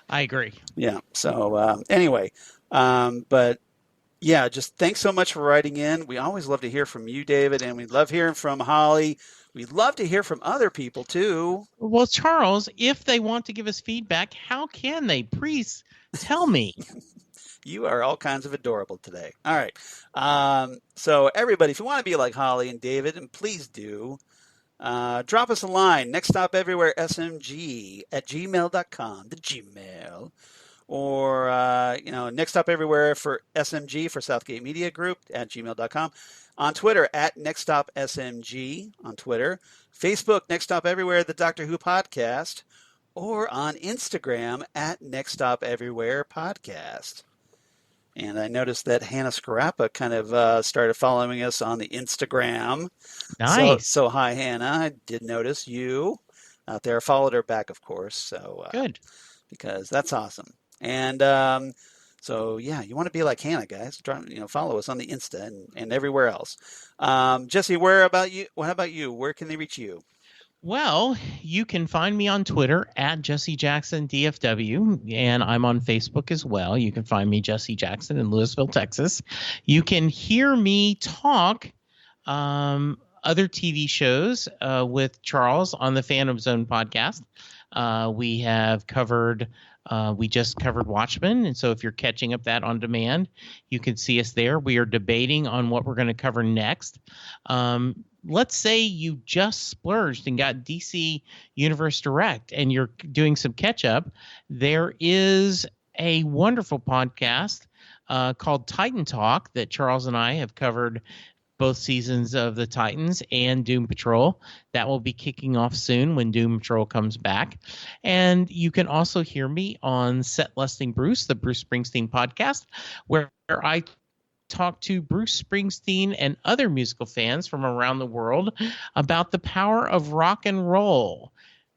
I agree. Yeah. So anyway, but yeah, just thanks so much for writing in. We always love to hear from you, David, and we love hearing from Holly. We'd love to hear from other people too. Well, Charles, if they want to give us feedback, how can they? Please tell me. You are all kinds of adorable today. All right. So everybody, if you want to be like Holly and David, and please do, drop us a line. Next Stop Everywhere SMG at gmail.com, the Gmail. or Next Stop Everywhere for SMG for Southgate Media Group at gmail.com. On Twitter at Next Stop SMG on Twitter. Facebook, Next Stop Everywhere, the Doctor Who podcast, or on Instagram at Next Stop Everywhere podcast. And I noticed that Hannah Scarappa kind of started following us on the Instagram. Nice. So hi, Hannah. I did notice you out there. Followed her back, of course. So good, because that's awesome. And so yeah, you want to be like Hannah, guys. Follow us on the Insta and everywhere else. Jesse, what about you? Where can they reach you? Well, you can find me on Twitter at Jesse Jackson DFW, and I'm on Facebook as well. You can find me Jesse Jackson in Louisville, Texas. You can hear me talk other TV shows with Charles on the Phantom Zone podcast. We just covered Watchmen, and so if you're catching up that on demand, you can see us there. We are debating on what we're going to cover next. Let's say you just splurged and got DC Universe Direct and you're doing some catch up. There is a wonderful podcast called Titan Talk that Charles and I have covered both seasons of the Titans and Doom Patrol. That will be kicking off soon when Doom Patrol comes back. And you can also hear me on Set Lusting Bruce, the Bruce Springsteen podcast, where I talk to Bruce Springsteen and other musical fans from around the world about the power of rock and roll.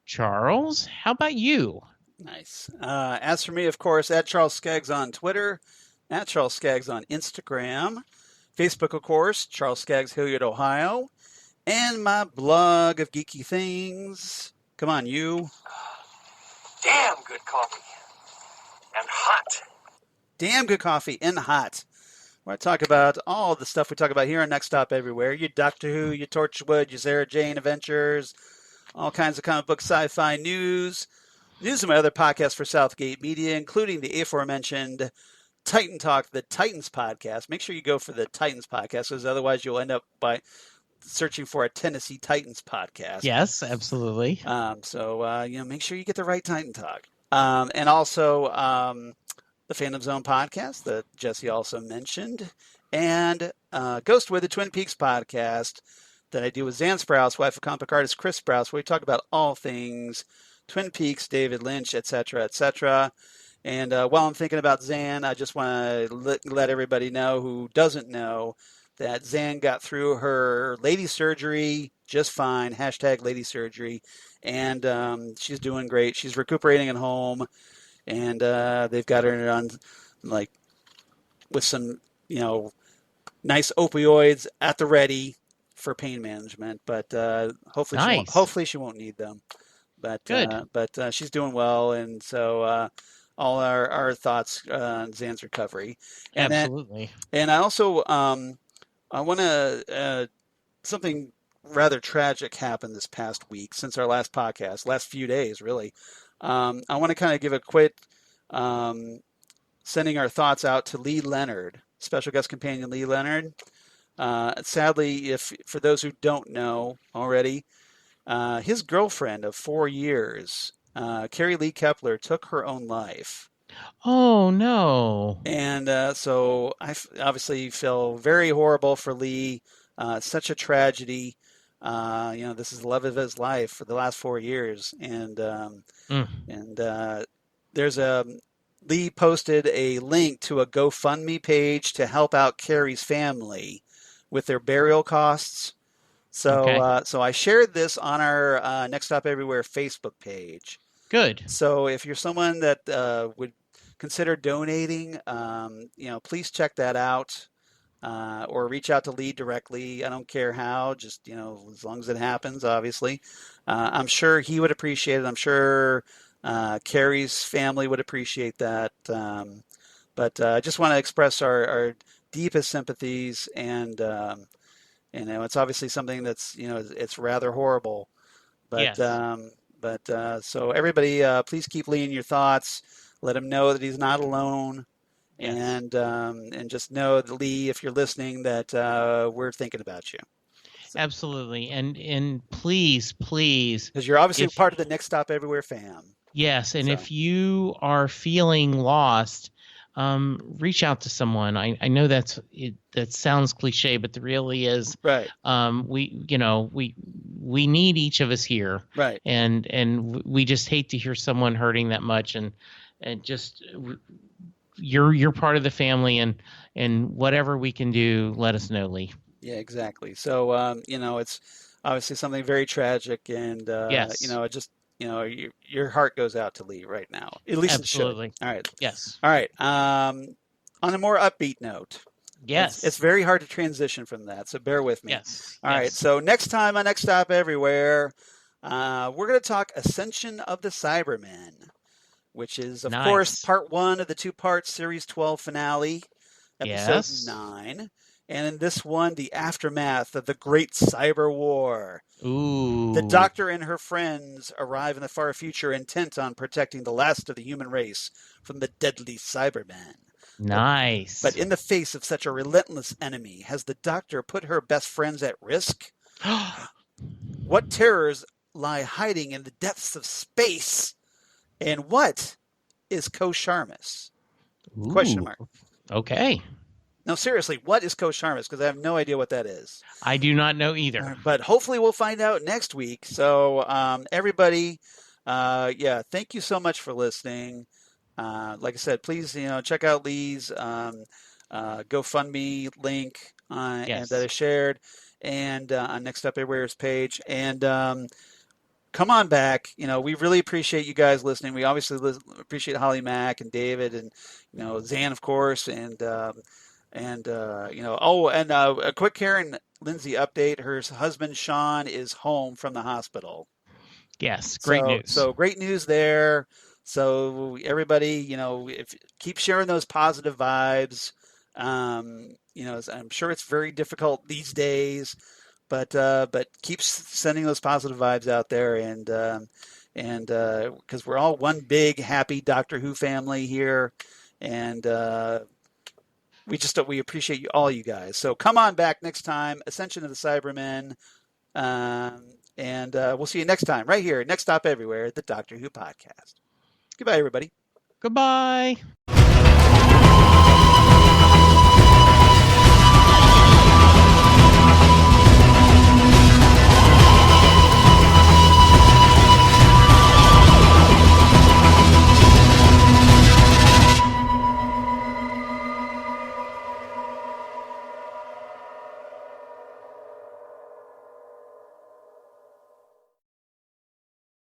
Charles, how about you? Nice. As for me, of course, at Charles Skaggs on Twitter, at Charles Skaggs on Instagram, Facebook, of course, Charles Skaggs, Hilliard, Ohio, and my blog of geeky things. Come on, you. Damn good coffee. And hot. Damn good coffee and hot. Where I talk about all the stuff we talk about here on Next Stop Everywhere. Your Doctor Who, your Torchwood, your Sarah Jane adventures, all kinds of comic book sci-fi news of my other podcasts for Southgate Media, including the aforementioned Titan Talk, the Titans podcast. Make sure you go for the Titans podcast, because otherwise you'll end up by searching for a Tennessee Titans podcast. Yes, absolutely. So make sure you get the right Titan Talk. And also the Phantom Zone podcast that Jesse also mentioned, and Ghost with the Twin Peaks podcast that I do with Zan Sprouse, wife of comic book artist Chris Sprouse, where we talk about all things Twin Peaks, David Lynch, etc., etc. And while I'm thinking about Zan, I just want to let everybody know who doesn't know that Zan got through her lady surgery just fine, # lady surgery, and she's doing great. She's recuperating at home. And they've got her on, with some, nice opioids at the ready for pain management. But hopefully she won't need them. But good. But she's doing well, and so all our thoughts on Zan's recovery. And absolutely. And I also I want to something rather tragic happened this past week since our last podcast, last few days really. I want to kind of give a quick sending our thoughts out to Lee Leonard, special guest companion Lee Leonard. Sadly, for those who don't know already, his girlfriend of 4 years, Carrie Lee Kepler, took her own life. Oh, no. And so I obviously feel very horrible for Lee. Such a tragedy. This is the love of his life for the last 4 years. And there's Lee posted a link to a GoFundMe page to help out Carrie's family with their burial costs. So, so I shared this on our Next Stop Everywhere Facebook page. Good. So if you're someone that would consider donating, please check that out. Or reach out to Lee directly. I don't care how, just, as long as it happens, obviously. I'm sure he would appreciate it. I'm sure Carrie's family would appreciate that. But I just want to express our deepest sympathies, and it's obviously something that's, it's rather horrible. But yes. So everybody, please keep Lee in your thoughts. Let him know that he's not alone. Yes. And just know that, Lee, if you're listening, that we're thinking about you. So. Absolutely, and please, because you're obviously part of the Next Stop Everywhere fam. Yes, and So. if you are feeling lost, reach out to someone. I know that sounds cliche, but the really is. Right. We need each of us here. Right. And we just hate to hear someone hurting that much, and just you're part of the family, and whatever we can do, let us know, Lee. Yeah, exactly. So it's obviously something very tragic, and Yes. it just your heart goes out to Lee right now. At least Absolutely. It should. All right. Yes. All right. On a more upbeat note. Yes. It's very hard to transition from that, so bear with me. Yes. All right. So next time on Next Stop Everywhere, we're going to talk Ascension of the Cybermen, which is, of course, part 1 of the 2-part Series 12 finale, episode 9. And in this one, the aftermath of the Great Cyber War. Ooh. The Doctor and her friends arrive in the far future, intent on protecting the last of the human race from the deadly Cybermen. Nice. But in the face of such a relentless enemy, has the Doctor put her best friends at risk? What terrors lie hiding in the depths of space? And what is Ko-Sharmus? Question mark. Okay. No, seriously, what is Ko-Sharmus? Because I have no idea what that is. I do not know either. But hopefully we'll find out next week. So everybody, thank you so much for listening. Like I said, please, check out Lee's GoFundMe link and that I shared, and on Next Up Everywhere's page. And come on back. We really appreciate you guys listening. We obviously appreciate Holly Mack and David and Zan, of course, and a quick Karen Lindsay update. Her husband Sean is home from the hospital. Yes, great news. So great news there. So everybody, keep sharing those positive vibes. I'm sure it's very difficult these days, but keep sending those positive vibes out there, and because we're all one big happy Doctor Who family here, and we appreciate all you guys. So come on back next time, Ascension of the Cybermen, and we'll see you next time right here, Next Stop Everywhere, the Doctor Who podcast. Goodbye, everybody. Goodbye.